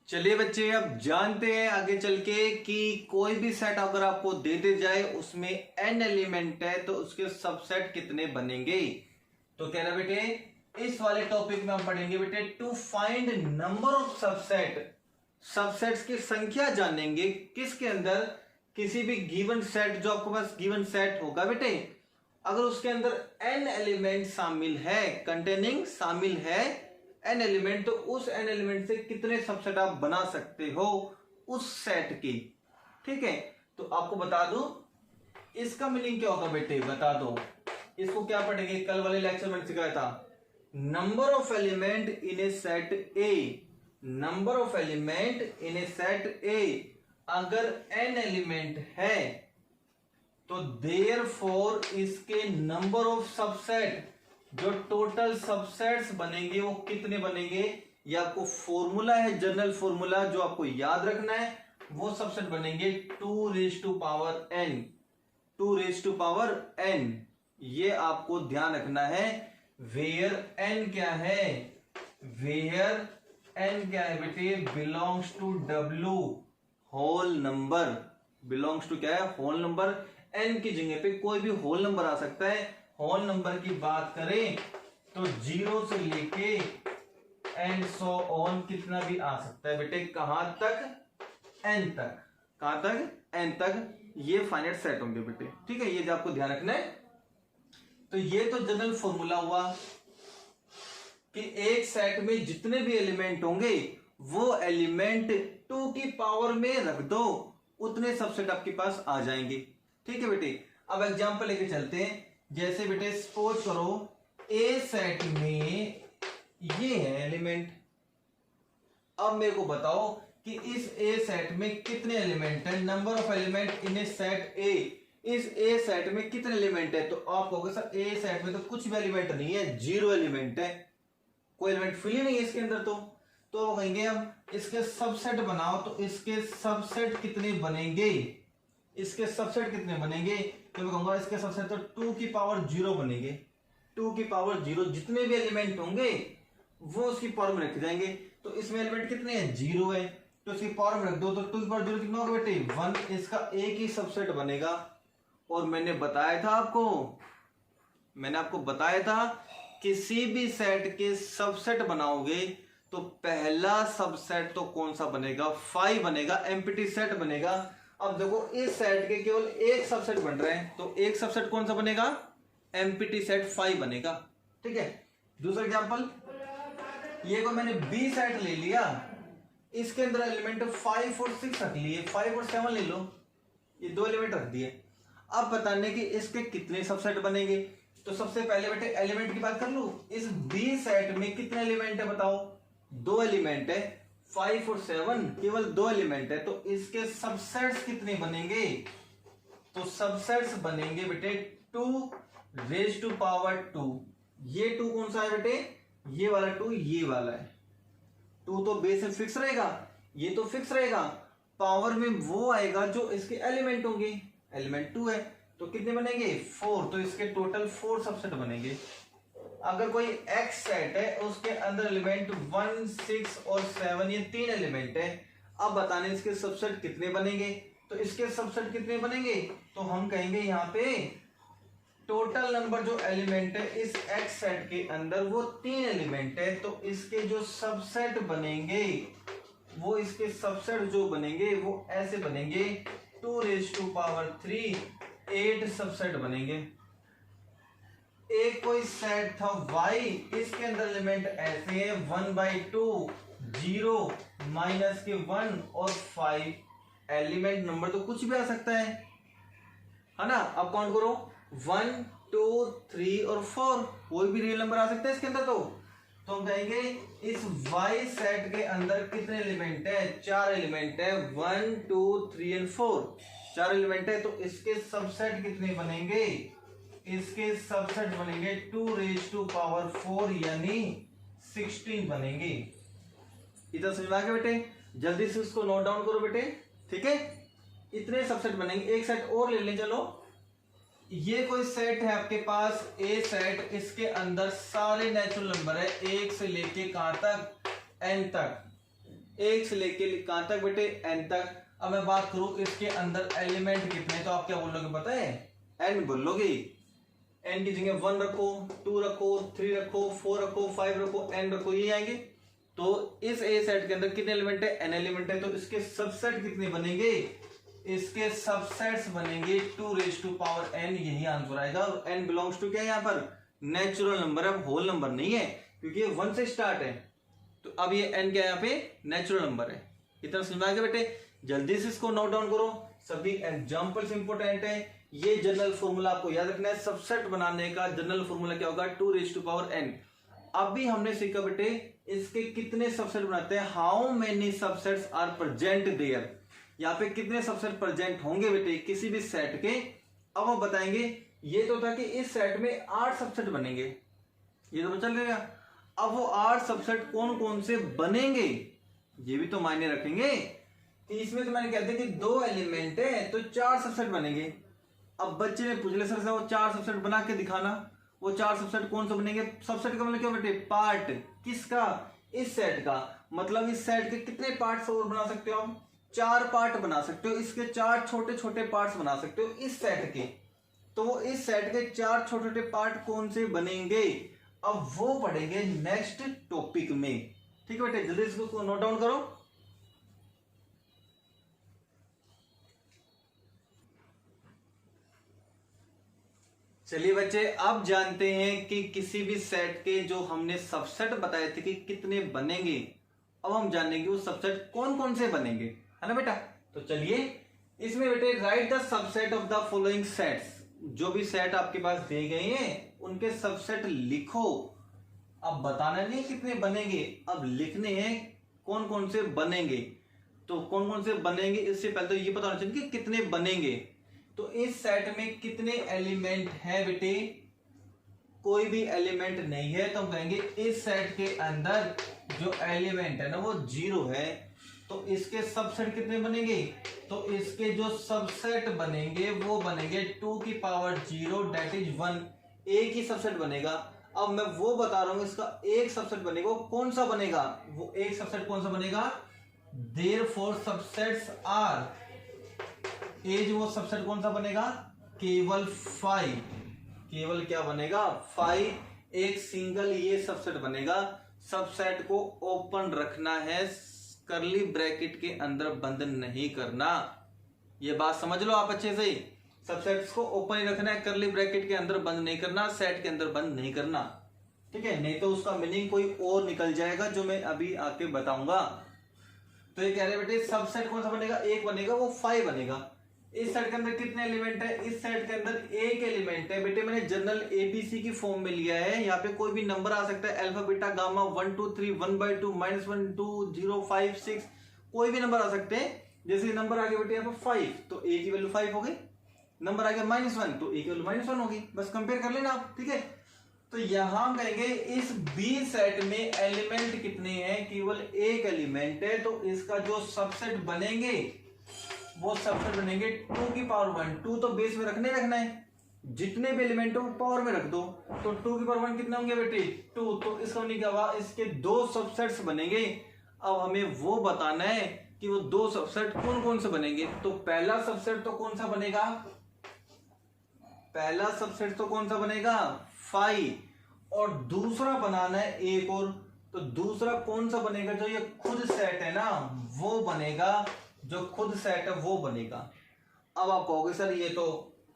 चलिए बच्चे, अब जानते हैं आगे चल के कि कोई भी सेट अगर आपको दे दे जाए उसमें n एलिमेंट है तो उसके सबसेट कितने बनेंगे। तो कह रहा बेटे इस वाले टॉपिक में हम पढ़ेंगे बेटे to find number of subset. Subsets की संख्या जानेंगे किसके अंदर, किसी भी गिवन सेट, जो आपके पास गिवन सेट होगा बेटे, अगर उसके अंदर n एलिमेंट शामिल है, कंटेनिंग शामिल है n एलिमेंट, तो उस n एलिमेंट से कितने सबसेट आप बना सकते हो उस सेट की। ठीक है, तो आपको बता दूं इसका मीनिंग क्या होगा बेटे, बता दो। इसको क्या पढ़ेंगे, कल वाले लेक्चर में सिखाया था, number of element in A set A. Number of element in A set ए, अगर n एलिमेंट है तो देयरफॉर इसके नंबर ऑफ सबसेट, जो टोटल सबसेट्स बनेंगे वो कितने बनेंगे, ये आपको फॉर्मूला है, जनरल फॉर्मूला जो आपको याद रखना है। वो सबसेट बनेंगे 2 raise to power n, 2 raise to power n। ये आपको ध्यान रखना है। वेयर n क्या है, वेयर n क्या है बेटे, belongs to w whole number. Belongs to क्या है, होल नंबर। n की जगह पे कोई भी होल नंबर आ सकता है। होल नंबर की बात करें तो 0 से लेके एंड सो ऑन कितना भी आ सकता है बेटे, कहां तक, n तक। कहां तक, n तक। ये फाइनाइट सेट होंगे बेटे। ठीक है, ये जो आपको ध्यान रखना है। तो ये तो जनरल फॉर्मूला हुआ कि एक सेट में जितने भी एलिमेंट होंगे वो एलिमेंट 2 की पावर में रख दो, उतने सबसेट आपके पास आ जाएंगे। ठीक है बेटे, अब एग्जांपल लेके चलते हैं। जैसे बेटे सपोज करो ए सेट में ये है एलिमेंट। अब मेरे को बताओ कि इस ए सेट में कितने एलिमेंट है, number of element in A set ए। इस ए सेट में कितने एलिमेंट है, तो आप कहोगे सर ए सेट में तो कुछ भी एलिमेंट नहीं है, 0 एलिमेंट है, कोई एलिमेंट फिल ही नहीं है इसके अंदर। तो कहेंगे हम इसके सबसेट बनाओ, तो इसके सबसेट कितने बनेंगे, इसके सबसेट कितने बनेंगे, तो मैं कहूंगा इसके सबसेट तो 2 की पावर 0 बनेंगे। 2 की पावर 0, जितने भी एलिमेंट होंगे वो उसकी पावर में रखे जाएंगे। तो इसमें एलिमेंट कितने हैं, 0 है, तो इसकी पावर में रख दो, तो 2 की पावर 0 कितना होगा बेटे, 1। इसका एक ही सबसेट बनेगा। और मैंने बताया था आपको, मैंने आपको बताया था किसी भी सेट के सबसेट बनाओगे तो पहला सबसेट तो कौन सा बनेगा, 5 बनेगा, एम्प्टी सेट बनेगा। अब देखो इस सेट के केवल एक सबसेट बन रहे हैं, तो एक सबसेट कौन सा बनेगा, एम्प्टी सेट 5 बनेगा। ठीक है, दूसरा एग्जांपल, ये को मैंने बी सेट ले लिया, इसके अंदर एलिमेंट 5 और 6 रख लिए, 5 और 7 ले लो, ये 2 एलिमेंट रख दिए। अब बताने कि इसके कितने सबसेट बनेंगे, तो सबसे पहले बेटे एलिमेंट की बात कर लूं। इस बी सेट में कितने एलिमेंट है बताओ, 2 एलिमेंट है, 5 और 7 केवल 2 एलिमेंट है, तो इसके सबसेट्स कितने बनेंगे, तो सबसेट्स बनेंगे बेटे 2 रेज़ टू पावर 2। ये 2 कौन सा है बेटे, ये वाला 2, ये वाला है। 2 तो बेस में फिक्स रहेगा, ये तो फिक्स रहेगा, पावर में वो आएगा जो इसके एलिमेंट होंगे। एलिमेंट 2 है तो कितने बनेंगे, 4, तो इसके टोटल 4 सबसेट बनेंगे। अगर कोई एक्स सेट है उसके अंदर एलिमेंट 1, 6 और 7, ये 3 एलिमेंट है। अब बताने इसके सबसेट कितने बनेंगे, तो इसके सबसेट कितने बनेंगे, तो हम कहेंगे यहाँ पे टोटल नंबर जो एलिमेंट है इस एक्स सेट के अंदर वो 3 एलिमेंट है, तो इसके जो सबसेट बनेंगे वो इसके सबसेट जो बनेंगे वो ऐसे बनेंगे 2 रेज़ टू पावर 3, 8 सबसेट बनेंगे। एक कोई सेट था y, इसके अंदर एलिमेंट ऐसे है 1/2, 0, -1 और 5। एलिमेंट नंबर तो कुछ भी आ सकता है ना। अब काउंट करो 1, 2, 3 और 4, कोई भी रियल नंबर आ सकता है इसके अंदर। तो हम कहेंगे इस y सेट के अंदर कितने एलिमेंट है, 4 एलिमेंट है, 1, 2, 3 एंड 4, 4 एलिमेंट है। तो इसके सबसेट कितने बनेंगे, इसके सबसेट बनेंगे 2 रेज़ टू पावर 4 यानी 16 बनेंगे। इतना समझ में आ गया बेटे? जल्दी से उसको नोट डाउन करो बेटे, ठीक है? इतने सबसेट बनेंगे। एक सेट और ले लें, चलो। ये कोई सेट है आपके पास, ए सेट, इसके अंदर सारे नेचुरल नंबर है, 1 से लेके कहां तक? n तक। 1 से लेके कहां तक बेटे? n तक। अब मैं बात करूं इसके अंदर एलिमेंट कितने, तो आप क्या बोलोगे पता है? n बोलोगे। n की जगह 1 रखो, 2 रखो, 3 रखो, 4 रखो, 5 रखो, n रखो, ये आएंगे। तो इस ए सेट के अंदर कितने एलिमेंट है? n एलिमेंट है। तो इसके सबसेट कितने बनेंगे? इसके सबसेट्स बनेंगे 2n, यही आंसर आएगा। और n बिलोंग्स टू क्या है यहाँ पर? नेचुरल नंबर है, होल नंबर नहीं है, क्योंकि ये 1 से स्टार्ट है। तो अब ये n क्या है यहाँ पे? नेचुरल नंबर है। इतना समझ में आ गया बेटे? जल्दी से इसको नोट डाउन करो, सभी एग्जांपल्स इंपोर्टेंट है। ये जनरल फॉर्मूला आपको याद रखना है, सबसेट बनाने का जनरल फॉर्मूला क्या होगा? 2n। अभी हमने सीखा बेटे इसके कितने सबसेट बनाते हैं, how many subsets are present there. यहाँ पे कितने सबसेट प्रेजेंट होंगे बेटे किसी भी सेट के, अब हम बताएंगे। ये तो था कि इस सेट में 8 सबसेट बनेंगे, ये तो चल गया। अब वो 8 सबसेट कौन कौन से बनेंगे ये भी तो मायने रखेंगे। इसमें तो मैंने कहते हैं कि 2 एलिमेंट है तो 4 सबसेट बनेंगे। अब बच्चे ने पूछ लिया सर से वो 4 सबसेट बना के दिखाना, वो 4 सबसेट कौन से बनेंगे? सबसेट का मतलब क्या बेटे? पार्ट। किसका? इस सेट का। मतलब इस सेट के कितने पार्ट्स और बना सकते हो आप? 4 पार्ट बना सकते हो, इसके 4 छोटे छोटे पार्ट्स बना सकते हो इस सेट के। तो वो इस सेट के 4 छोटे छोटे पार्ट कौन से बनेंगे, अब वो पढ़ेंगे नेक्स्ट टॉपिक में, ठीक है बेटे? जल्दी इसको नोट डाउन करो। चलिए बच्चे, अब जानते हैं कि किसी भी सेट के जो हमने सबसेट बताए थे कि कितने बनेंगे, अब हम जानेंगे वो सबसेट कौन कौन से बनेंगे, है ना बेटा? तो चलिए इसमें बेटे right the subset of the following sets. जो भी सेट आपके पास दिए गए हैं उनके सबसेट लिखो। अब बताना नहीं कितने बनेंगे, अब लिखने हैं कौन कौन से बनेंगे। तो कौन कौन से बनेंगे इससे पहले तो ये पता होना चाहिए कि कितने बनेंगे। तो इस सेट में कितने एलिमेंट है बेटे? कोई भी एलिमेंट नहीं है, तो हम कहेंगे इस सेट के अंदर जो एलिमेंट है ना वो 0 है। तो इसके सबसेट कितने बनेंगे? तो इसके जो सबसेट बनेंगे वो बनेंगे 2 की पावर 0 दैट इज 1। एक ही सबसेट बनेगा। अब मैं वो बता रहा हूं इसका एक सबसेट बनेगा, वो कौन सा बनेगा? वो एक सबसेट कौन सा बनेगा? देयरफॉर सबसेट्स आर, एज वो सबसेट कौन सा बनेगा? केवल 5। केवल क्या बनेगा? 5। एक सिंगल ये सबसेट बनेगा। सबसेट को ओपन रखना है, करली ब्रैकेट के अंदर बंद नहीं करना। ये बात समझ लो आप अच्छे से। सबसेट्स को ओपन ही रखना है, करली ब्रैकेट के अंदर बंद नहीं करना, सेट के अंदर बंद नहीं करना, ठीक है? नहीं तो उसका मीनिंग कोई और निकल जाएगा जो मैं अभी आके बताऊंगा। तो ये कह रहे बेटे सबसेट कौन सा बनेगा? एक बनेगा, वो 5 बनेगा। इस सेट के अंदर कितने एलिमेंट है? इस सेट के अंदर एक एलिमेंट है बेटे। मैंने जनरल एबीसी की फॉर्म में लिया है, यहाँ पे कोई भी नंबर आ सकता है, अल्फा बीटा गामा 1 2 3 1/2 -1 2 0 5 6, कोई भी नंबर आ सकते हैं। जैसे नंबर आ गया बेटे यहाँ पे 5, तो ए की वैल्यू 5 हो गई। नंबर आ गया -1, तो ए की वैल्यू -1 होगी। बस कंपेयर कर लेना आप, ठीक है? तो यहां हम कहेंगे इस बी सेट में एलिमेंट कितने हैं? केवल एक एलिमेंट है। तो इसका जो सबसेट बनेंगे वो सबसेट बनेंगे 2 की पावर 1। 2 तो बेस में रखना है, जितने भी एलिमेंट हो पावर में रख दो। तो 2 की पावर 1 कितने होंगे बेटे? 2। तो इसका मतलब क्या हुआ? इसके 2 सबसेट्स बनेंगे। अब हमें वो बताना है कि वो 2 सबसेट कौन कौन से बनेंगे। तो पहला सबसेट तो कौन सा बनेगा? पहला सबसेट तो कौन सा बनेगा? 5। और दूसरा बनाना है एक और। तो दूसरा कौन सा बनेगा? जो ये खुद सेट है ना वो बनेगा, जो खुद सेट है वो बनेगा। अब आप कहोगे सर ये तो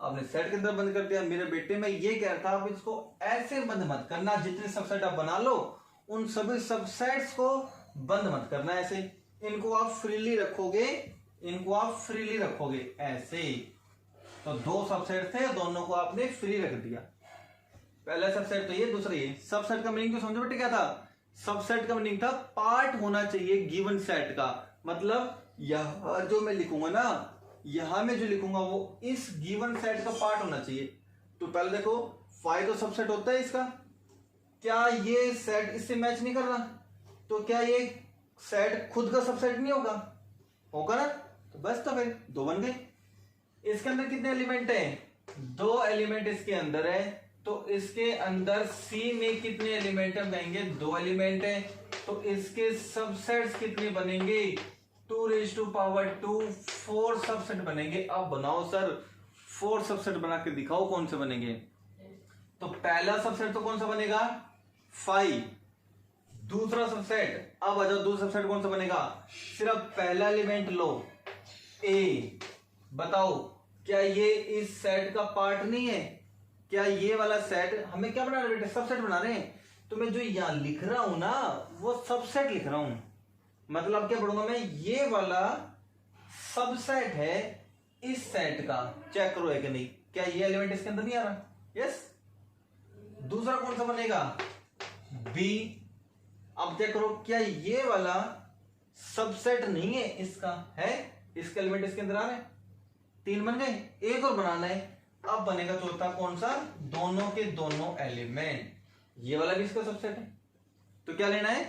आपने सेट के अंदर बंद कर दिया। मेरे बेटे में ये कह रहा था आप इसको ऐसे बंद मत करना, जितने सबसेट आप बना लो उन सभी सबसेट्स को बंद मत करना ऐसे। इनको आप फ्रीली रखोगे, इनको आप फ्रीली रखोगे ऐसे। तो 2 सबसेट थे, दोनों को आपने फ्री रख दिया। पहला सबसेट तो ये, दूसरा ये। सबसेट का मीनिंग तो समझो बेटे क्या था? सबसेट का मीनिंग था पार्ट होना चाहिए गिवन सेट का। मतलब यहां जो मैं लिखूंगा ना, यहां में जो लिखूंगा वो इस गिवन सेट का पार्ट होना चाहिए। तो पहले देखो 5 तो सबसेट होता है इसका, क्या ये सेट इससे मैच नहीं कर रहा, तो क्या ये सेट खुद का सबसेट नहीं होगा? होगा ना, तो बस तो फिर दो बन गए। इसके अंदर कितने एलिमेंट हैं? दो एलिमेंट इसके अंदर है, तो इसके अंदर सी में कितने एलिमेंट हम कहेंगे? दो एलिमेंट है, तो इसके सबसेट्स कितने बनेंगे? 2⁻², 4 सबसेट बनेंगे। अब बनाओ सर, 4 सबसेट बना के दिखाओ कौन से बनेंगे। तो पहला सबसेट तो कौन सा बनेगा? 5। दूसरा सबसेट, अब आ जाओ, दूसरा सबसेट कौन सा बनेगा? सिर्फ पहला एलिमेंट लो, ए। बताओ क्या ये इस सेट का पार्ट नहीं है? क्या ये वाला सेट, हमें क्या बना रहे बेटे? सबसेट बना रहे हैं। तो मैं जो यहां लिख रहा हूं ना, वो सबसेट लिख रहा हूं। मतलब क्या पढ़ूंगा मैं? ये वाला सबसेट है इस सेट का। चेक करो है कि नहीं, क्या ये एलिमेंट इसके अंदर नहीं आ रहा? यस। दूसरा कौन सा बनेगा? बी। अब चेक करो, क्या ये वाला सबसेट नहीं है इसका? है, इसके एलिमेंट इसके अंदर आ रहे हैं। 3 बन गए, एक और बनाना है। अब बनेगा चौथा कौन सा? दोनों के दोनों एलिमेंट। ये वाला भी इसका सबसेट है, तो क्या लेना है?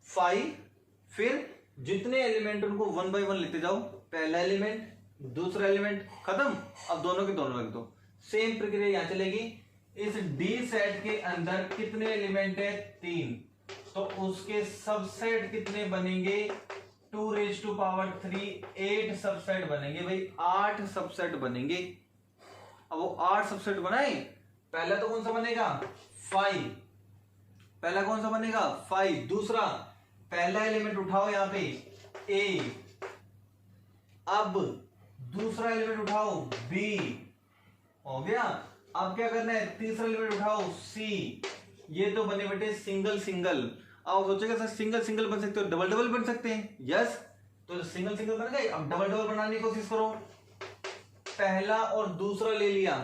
5। फिर जितने एलिमेंट उनको 1 बाय 1 लेते जाओ। पहला एलिमेंट, दूसरा एलिमेंट, खत्म। अब दोनों के दोनों रख दो। सेम प्रक्रिया यहां चलेगी। इस डी सेट के अंदर कितने एलिमेंट है? 3, तो उसके सबसेट कितने बनेंगे? 2⁻3, 8 सबसेट बनेंगे भाई, 8 सबसेट बनेंगे। अब वो 8 सबसेट बनाए, पहला तो कौन सा बनेगा? 5। पहला कौन सा बनेगा? 5। दूसरा, पहला एलिमेंट उठाओ यहां पे, ए। अब दूसरा एलिमेंट उठाओ, बी। हो गया। अब क्या करना है? तीसरा एलिमेंट उठाओ, सी। ये तो बने बेटे सिंगल सिंगल। अब सोचेगा सर सिंगल सिंगल बन सकते हो, डबल डबल बन सकते हैं। यस, तो सिंगल सिंगल बन गए। अब डबल डबल बनाने की कोशिश करो। पहला और दूसरा ले लिया,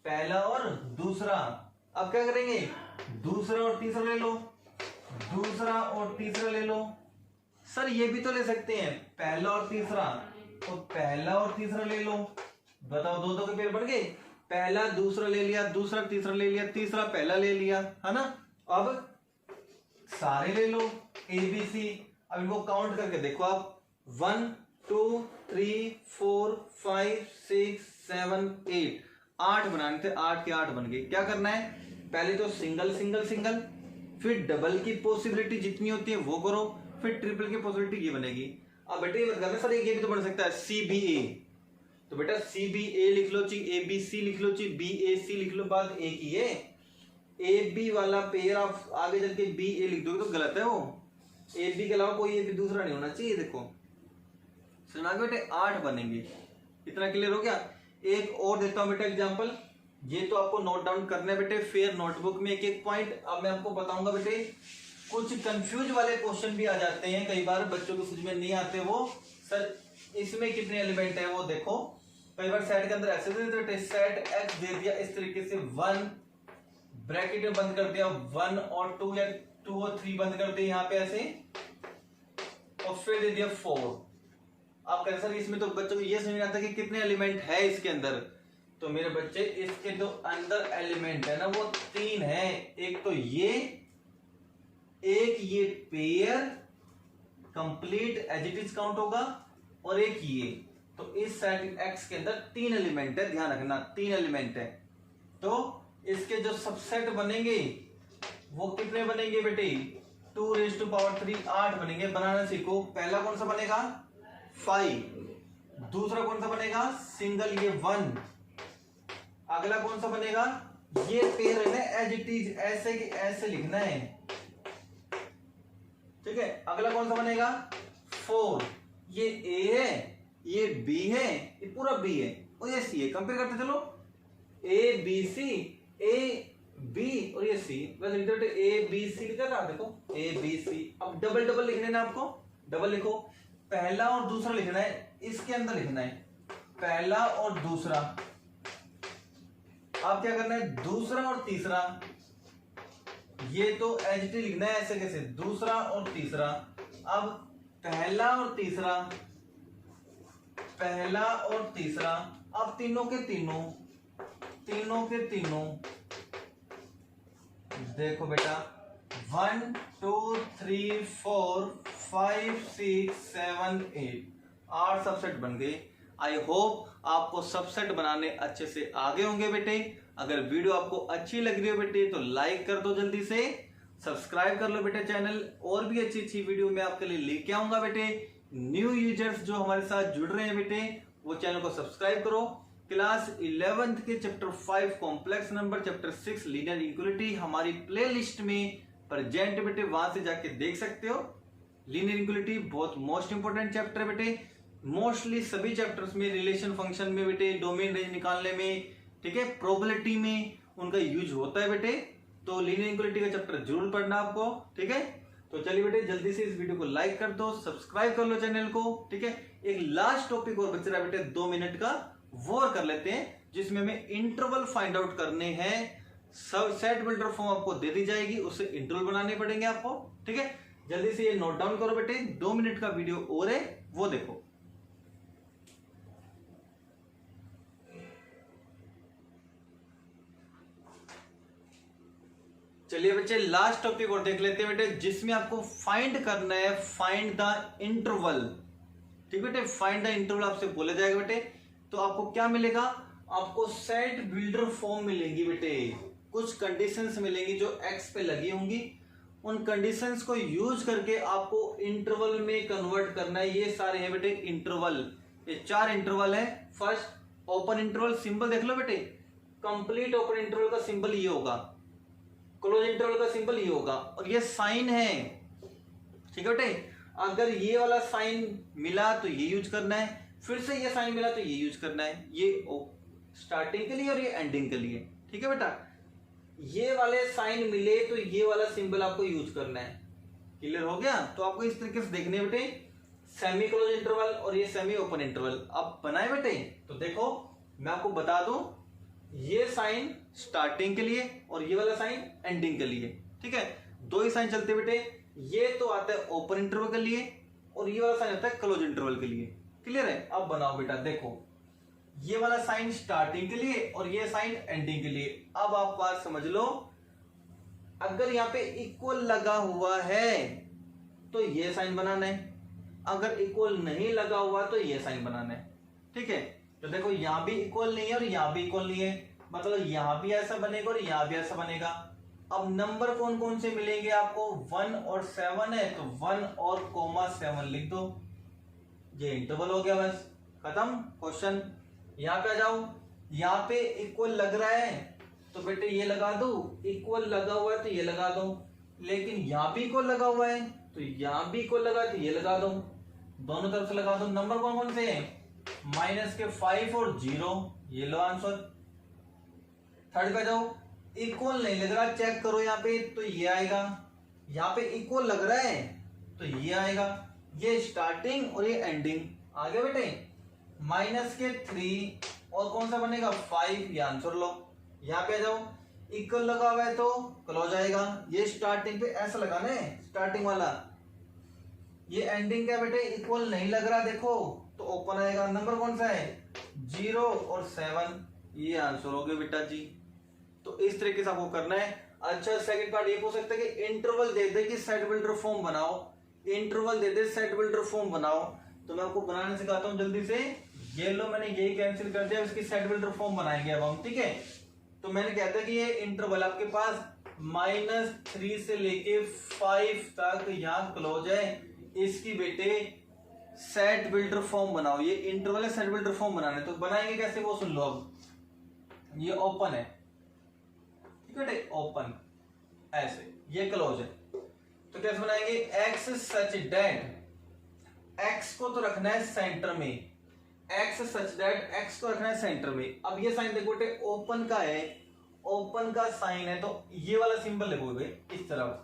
पहला और दूसरा। अब क्या करेंगे? दूसरा और तीसरा ले लो, दूसरा और तीसरा ले लो। सर ये भी तो ले सकते हैं, पहला और तीसरा, तो पहला और तीसरा ले लो। बताओ, दो दो के पेड़ बन गए। पहला दूसरा ले लिया, दूसरा तीसरा ले लिया, तीसरा पहला ले लिया, है ना। अब सारे ले लो, ए बी सी। अब इनको काउंट करके देखो आप, 1 2 3 4 5 6 7 8। 8 बनाने थे, 8 के 8 बन गए। क्या करना है? पहले तो सिंगल सिंगल सिंगल, फिर डबल की पॉसिबिलिटी जितनी होती है वो करो, फिर ट्रिपल की पॉसिबिलिटी ये बनेगी। अब बेटे ये मत करना सर ये भी तो बन सकता है, सी बी ए। तो बेटा सी बी ए लिख लो, चाहिए ए बी सी लिख लो, चाहिए बी ए सी लिख लो, बाद ए की है। ए बी वाला पेयर आप आगे चल के बी ए लिख दोगे तो गलत है वो। ए बी के अलावा कोई ए बी दूसरा नहीं होना चाहिए। देखो सुना बेटे 8 बनेंगे। इतना क्लियर हो गया। एक और देता हूं बेटा एग्जांपल, ये तो आपको नोट डाउन करना है बेटे फेयर नोटबुक में एक एक पॉइंट। अब मैं आपको बताऊंगा बेटे, कुछ कंफ्यूज वाले क्वेश्चन भी आ जाते हैं कई बार, बच्चों को समझ में नहीं आते वो। सर इसमें कितने एलिमेंट है वो देखो। कई बार सेट के अंदर ऐसे दे देते, सेट एक्स दे दिया इस तरीके से, 1 ब्रैकेट में बंद कर दिया, 1 और 2 या 2 और 3 बंद कर दिए यहाँ पे ऐसे, और फिर दे दिया 4। आप कहते सर इसमें तो बच्चों को ये समझ नहीं आता कि कितने एलिमेंट है इसके अंदर। तो मेरे बच्चे इसके जो अंदर एलिमेंट है ना वो 3 है। एक तो ये, एक ये pair complete as it is count होगा, और एक ये। तो इस सेट एक्स के अंदर 3 एलिमेंट है, ध्यान रखना 3 एलिमेंट है। तो इसके जो सबसेट बनेंगे वो कितने बनेंगे बेटे? 2⁻3 8 बनेंगे। बनाना सीखो। पहला कौन सा बनेगा? 5। दूसरा कौन सा बनेगा? सिंगल, ये 1। अगला कौन सा बनेगा? ये पेयर है ना एज इट इज, ऐसे कि ऐसे लिखना है, ठीक है। अगला कौन सा बनेगा? 4। ये ए है, ये बी है, ये पूरा बी है, और ये सी है। कंपेयर करते चलो, A B C, A B और ये सी। बस लिखते ए बी सी लिखा था, देखो ए बी सी। अब डबल डबल लिखने ना आपको, डबल लिखो। पहला और दूसरा लिखना है, इसके अंदर लिखना है पहला और दूसरा। अब क्या करना है? दूसरा और तीसरा, ये तो एच टी लिखना है ऐसे कैसे, दूसरा और तीसरा। अब पहला और तीसरा, पहला और तीसरा। अब तीनों के तीनों, तीनों के तीनों, देखो बेटा 1 2 3 4 5 6 7 8 सबसेट बन गए। आई होप आपको सबसेट बनाने अच्छे से आगे होंगे बेटे। अगर वीडियो आपको अच्छी लग रही हो बेटे तो लाइक कर दो, जल्दी से सब्सक्राइब कर लो बेटे चैनल। और भी अच्छी अच्छी वीडियो मैं आपके लिए लेके आऊंगा बेटे। न्यू यूजर्स जो हमारे साथ जुड़ रहे हैं बेटे वो चैनल को सब्सक्राइब करो। क्लास 11th के chapter 5 complex number, chapter 6 linear equality हमारी प्लेलिस्ट में प्रेजेंट बेटे, वहां से जाके देख सकते हो। लीनियर इक्वलिटी बहुत मोस्ट इंपोर्टेंट चैप्टर बेटे। मोस्टली सभी चैप्टर्स में रिलेशन फंक्शन में बेटे, डोमेन रेंज निकालने में, ठीक है, प्रोबेबिलिटी में उनका यूज होता है बेटे। तो लीनियर इक्वलिटी का चैप्टर जरूर पढ़ना आपको, ठीक है। तो चलिए बेटे जल्दी से इस वीडियो को लाइक कर दो, सब्सक्राइब कर लो चैनल को, ठीक है। एक लास्ट टॉपिक और बच रहा है बेटे 2 मिनट का, वो और कर लेते हैं, जिसमें हमें इंटरवल फाइंड आउट करने हैं। सब सेट बिल्डर फॉर्म आपको दे दी जाएगी, उससे इंटरवल बनाने पड़ेंगे आपको, ठीक है। जल्दी से ये नोट डाउन करो बेटे, 2 मिनट का वीडियो और है, वो देखो। चलिए बच्चे लास्ट टॉपिक और देख लेते हैं बेटे, जिसमें आपको फाइंड करना है, फाइंड द इंटरवल, ठीक बेटे। फाइंड द इंटरवल आपसे बोला जाएगा बेटे, तो आपको क्या मिलेगा, आपको सेट बिल्डर फॉर्म मिलेंगी बेटे। कुछ कंडीशंस मिलेंगी जो एक्स पे लगी होंगी, उन कंडीशंस को यूज करके आपको इंटरवल में कन्वर्ट करना है। ये सारे हैं बेटे इंटरवल, ये 4 इंटरवल है। फर्स्ट ओपन इंटरवल, सिंबल देख लो बेटे, कंप्लीट ओपन इंटरवल का सिंबल ये होगा, क्लोज इंटरवल का सिंबल ये होगा, और ये साइन है, ठीक है बेटे। अगर ये वाला साइन मिला तो ये यूज करना है, फिर से ये साइन मिला तो ये यूज करना है। ये स्टार्टिंग के लिए और ये एंडिंग के लिए, ठीक है बेटा। ये वाले साइन मिले तो ये वाला सिंबल आपको यूज करना है। क्लियर हो गया। तो आपको इस तरीके से देखने बेटे, सेमी क्लोज इंटरवल और ये सेमी ओपन इंटरवल अब बनाए बेटे। तो देखो मैं आपको बता दूं, ये साइन स्टार्टिंग के लिए और ये वाला साइन एंडिंग के लिए, ठीक है। 2 ही साइन चलते बेटे, ये तो आता है ओपन इंटरवल के लिए और ये वाला साइन आता है क्लोज इंटरवल के लिए। क्लियर है। अब बनाओ बेटा, देखो ये वाला साइन स्टार्टिंग के लिए और ये साइन एंडिंग के लिए। अब आप बात समझ लो, अगर यहां पे इक्वल लगा हुआ है तो ये साइन बनाना है, अगर इक्वल नहीं लगा हुआ तो ये साइन बनाना है, ठीक है। तो देखो यहां भी इक्वल नहीं है और यहां भी इक्वल नहीं है, मतलब यहां भी ऐसा बनेगा और यहां भी ऐसा बनेगा। अब नंबर कौन कौन से मिलेंगे आपको, 1 और 7 है, तो 1 और कोमा 7 लिख दो, ये इंटरवल हो गया, बस खत्म क्वेश्चन। यहां पे आ जाओ, यहां पे इक्वल लग रहा है तो बेटे ये लगा दो, इक्वल लगा हुआ है तो ये लगा दो, लेकिन यहां भी इक्वल लगा हुआ है तो यहां भी इक्वल लगा तो ये लगा दो, दोनों तरफ से लगा दो। नंबर कौन कौन से हैं, -5 और 0, ये लो आंसर। थर्ड पे जाओ, इक्वल नहीं लग रहा, चेक करो यहाँ पे, तो ये आएगा। यहाँ पे इक्वल लग रहा है तो ये आएगा, ये स्टार्टिंग और ये एंडिंग आ गया बेटे। -3 और कौन सा बनेगा 5, ये आंसर लो। यहाँ पे आ जाओ, इक्वल लगा हुआ है तो क्लोज आएगा, ये स्टार्टिंग पे ऐसा लगाना है स्टार्टिंग वाला, ये एंडिंग क्या बेटे, इक्वल नहीं लग रहा देखो तो ओपन आएगा। नंबर कौन सा है 0 और 7, ये आंसर हो गया बेटा जी। तो इस तरीके से आपको करना है। अच्छा सेकंड पार्ट ये पूछ सकते हैं कि इंटरवल दे दे कि सेट बिल्डर फॉर्म बनाओ, इंटरवल दे दे सेट बिल्डर फॉर्म बनाओ, तो मैं आपको बनाने सिखाता हूं जल्दी से। ये लो मैंने यही कैंसिल कर दिया, इसकी सेट बिल्डर फॉर्म बनाएंगे अब हम, ठीक है। तो मैंने कहता है कि ये इंटरवल आपके पास -3 से लेके 5 तक यहाँ क्लोज है, इसकी बेटे सेट बिल्डर फॉर्म बनाओ। ये इंटरवल है, सेट बिल्डर फॉर्म बनाने, तो बनाएंगे कैसे वो सुन लो। अब ये ओपन है, ठीक है, ओपन ऐसे, ये क्लोज है, तो कैसे बनाएंगे, एक्स सच दैट, एक्स को तो रखना है सेंटर में, एक्स सच दैट एक्स को रखना है सेंटर में। अब ये साइन देखो बेटे ओपन का है, ओपन का साइन है तो ये वाला सिंबल लिखोगे इस तरफ,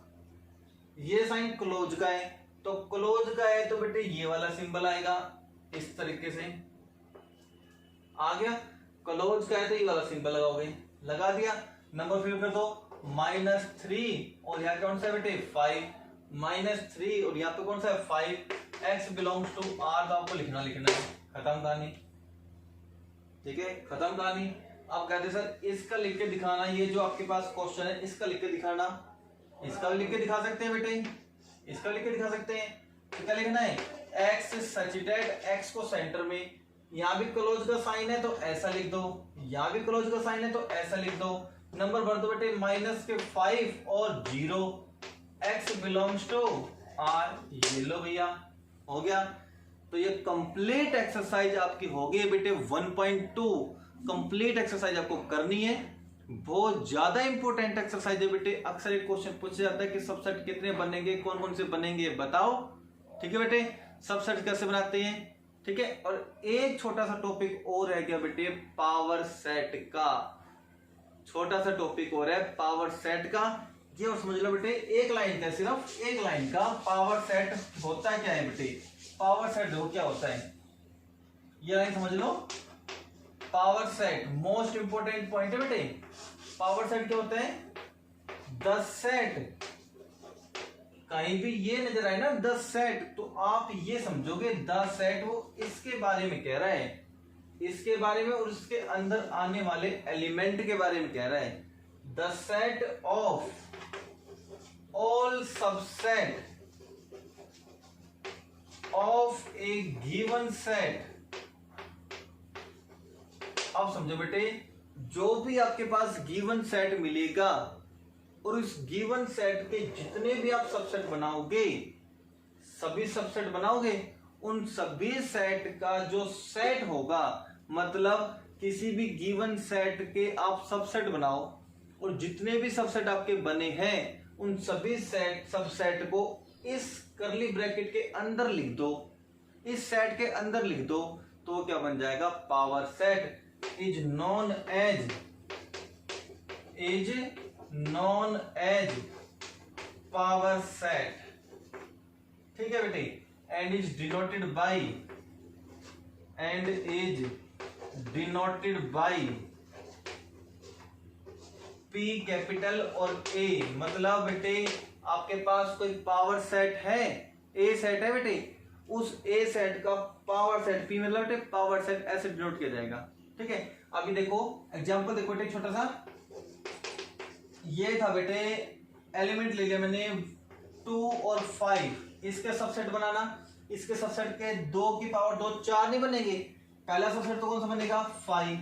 ये साइन क्लोज का है तो क्लोज का है तो बेटे ये वाला सिंबल आएगा इस तरीके से, आ गया। क्लोज का है तो ये वाला सिंबल लगाओगे, लगा दिया। नंबर फिल कर दो, -3 और यहाँ कौन सा है बेटे 5, -3 और यहाँ पे कौन सा है 5, x बिलोंग्स टू r, तो आपको लिखना है, खत्म कहानी, ठीक है, खत्म कहानी। आप कहते सर इसका लिख के दिखाना, ये जो आपके पास क्वेश्चन है इसका लिख के दिखाना, इसका लिख के दिखा सकते हैं बेटे, इसका लिख के दिखा सकते हैं। तो क्या लिखना है, एक्स सच दैट, एक्स को सेंटर में, यहाँ भी क्लोज का साइन है तो ऐसा लिख दो, यहाँ भी क्लोज का साइन है तो ऐसा लिख दो, नंबर भर दो बेटे माइनस के 5 और 0, एक्स बिलोंग्स टू आर, ये लो भैया हो गया। तो ये कंप्लीट एक्सरसाइज आपकी हो गई बेटे 1.2, कंप्लीट एक्सरसाइज आपको करनी है, बहुत ज्यादा इंपॉर्टेंट एक्सरसाइज है बेटे। अक्सर एक क्वेश्चन पूछा जाता है कि सबसेट कितने बनेंगे, कौन कौन से बनेंगे बताओ, ठीक है बेटे, सबसेट कैसे बनाते हैं, ठीक है। और एक छोटा सा टॉपिक और रह गया बेटे पावर सेट का, छोटा सा टॉपिक और है पावर सेट का, ये और समझ लो बेटे, एक लाइन का, सिर्फ एक लाइन का पावर सेट होता है क्या है बेटे, पावर सेट देखो क्या होता है, ये लाइन समझ लो, power set most important point है बेटे। पावर सेट क्या होता है, द सेट, कहीं भी ये नजर आए ना द सेट, तो आप ये समझोगे द सेट वो इसके बारे में कह रहा है, इसके बारे में और उसके अंदर आने वाले एलिमेंट के बारे में कह रहा है। The set of all subset of A given set, अब समझो बेटे, जो भी आपके पास गिवन सेट मिलेगा और उस गिवन सेट के जितने भी आप सबसेट बनाओगे, सभी सबसेट बनाओगे, उन सभी सेट का जो सेट होगा, मतलब किसी भी गिवन सेट के आप सबसेट बनाओ और जितने भी सबसेट आपके बने हैं उन सभी सेट सबसेट को इस करली ब्रैकेट के अंदर लिख दो, इस सेट के अंदर लिख दो, तो क्या बन जाएगा, power set is known as power set, ठीक है बेटे, and is denoted by P capital और A, मतलब बेटे आपके पास कोई पावर सेट है, A सेट है बेटे, उस A सेट का पावर सेट P मतलब बेटे पावर सेट ऐसे डिनोट किया जाएगा, ठीक है। अभी देखो एग्जांपल देखो बेटे, छोटा सा ये था बेटे, एलिमेंट ले लिया मैंने 2 और 5, इसके सबसेट बनाना, इसके सबसेट के 2 की पावर 2, 4 नहीं बनेंगे, पहला सबसेट तो कौन सा बनेगा 5,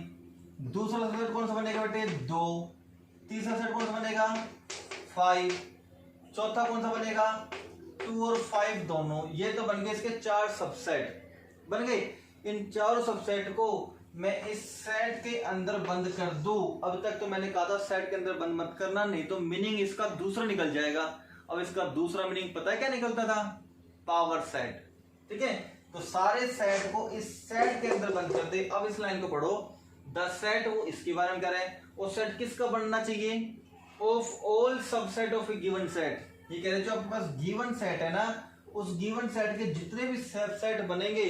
दूसरा सबसेट कौन सा बनेगा बेटे 2, तीसरा सेट कौन सा बनेगा 5, चौथा कौन सा बनेगा 2 और 5 दोनों, ये तो बन गए इसके 4 सबसेट बन गए। इन चारों सबसेट को मैं इस सेट के अंदर बंद कर दूं, अब तक तो मैंने कहा था सेट के अंदर बंद मत करना, नहीं तो मीनिंग इसका दूसरा निकल जाएगा। अब इसका दूसरा मीनिंग पता है क्या निकलता था, पावर सेट, ठीक है। तो सारे सेट को इस सेट के अंदर बंद कर दे। अब इस लाइन को पढ़ो, द सेट, वो इसके बारे में कह रहे हैं, वो सेट किसका बनना चाहिए, of all subset of A given set, ये कह रहे जो आपके पास गिवन सेट है ना, उस गिवन सेट के जितने भी सबसेट बनेंगे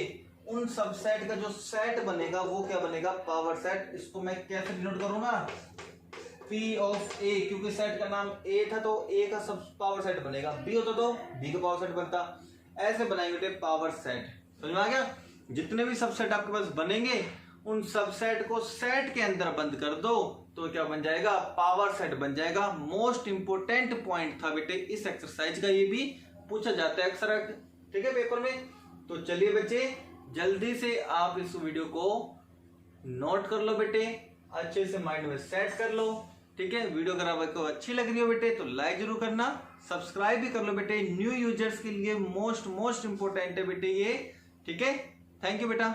उन सबसेट का जो सेट बनेगा वो क्या बनेगा, पावर सेट। इसको मैं कैसे डिनोट करूंगा, P ऑफ A, क्योंकि सेट का नाम A था तो A का सब पावर सेट बनेगा, B होता तो B का पावर सेट बनता, ऐसे बनाएंगे पावर सेट। समझ में आ गया, जितने भी सबसेट आपके पास बनेंगे उन सबसेट को सेट के अंदर बंद कर दो तो क्या बन जाएगा, पावर सेट बन जाएगा। मोस्ट इंपोर्टेंट पॉइंट था बेटे इस एक्सरसाइज का, ये भी पूछा जाता है अक्सर, ठीक है, पेपर में। तो चलिए बच्चे जल्दी से आप इस वीडियो को नोट कर लो बेटे, अच्छे से माइंड में सेट कर लो, ठीक है। वीडियो अगर आपको अच्छी लग रही हो बेटे तो लाइक जरूर करना, सब्सक्राइब भी कर लो बेटे, न्यू यूजर्स के लिए मोस्ट इंपोर्टेंट है बेटे ये, ठीक है। थैंक यू बेटा।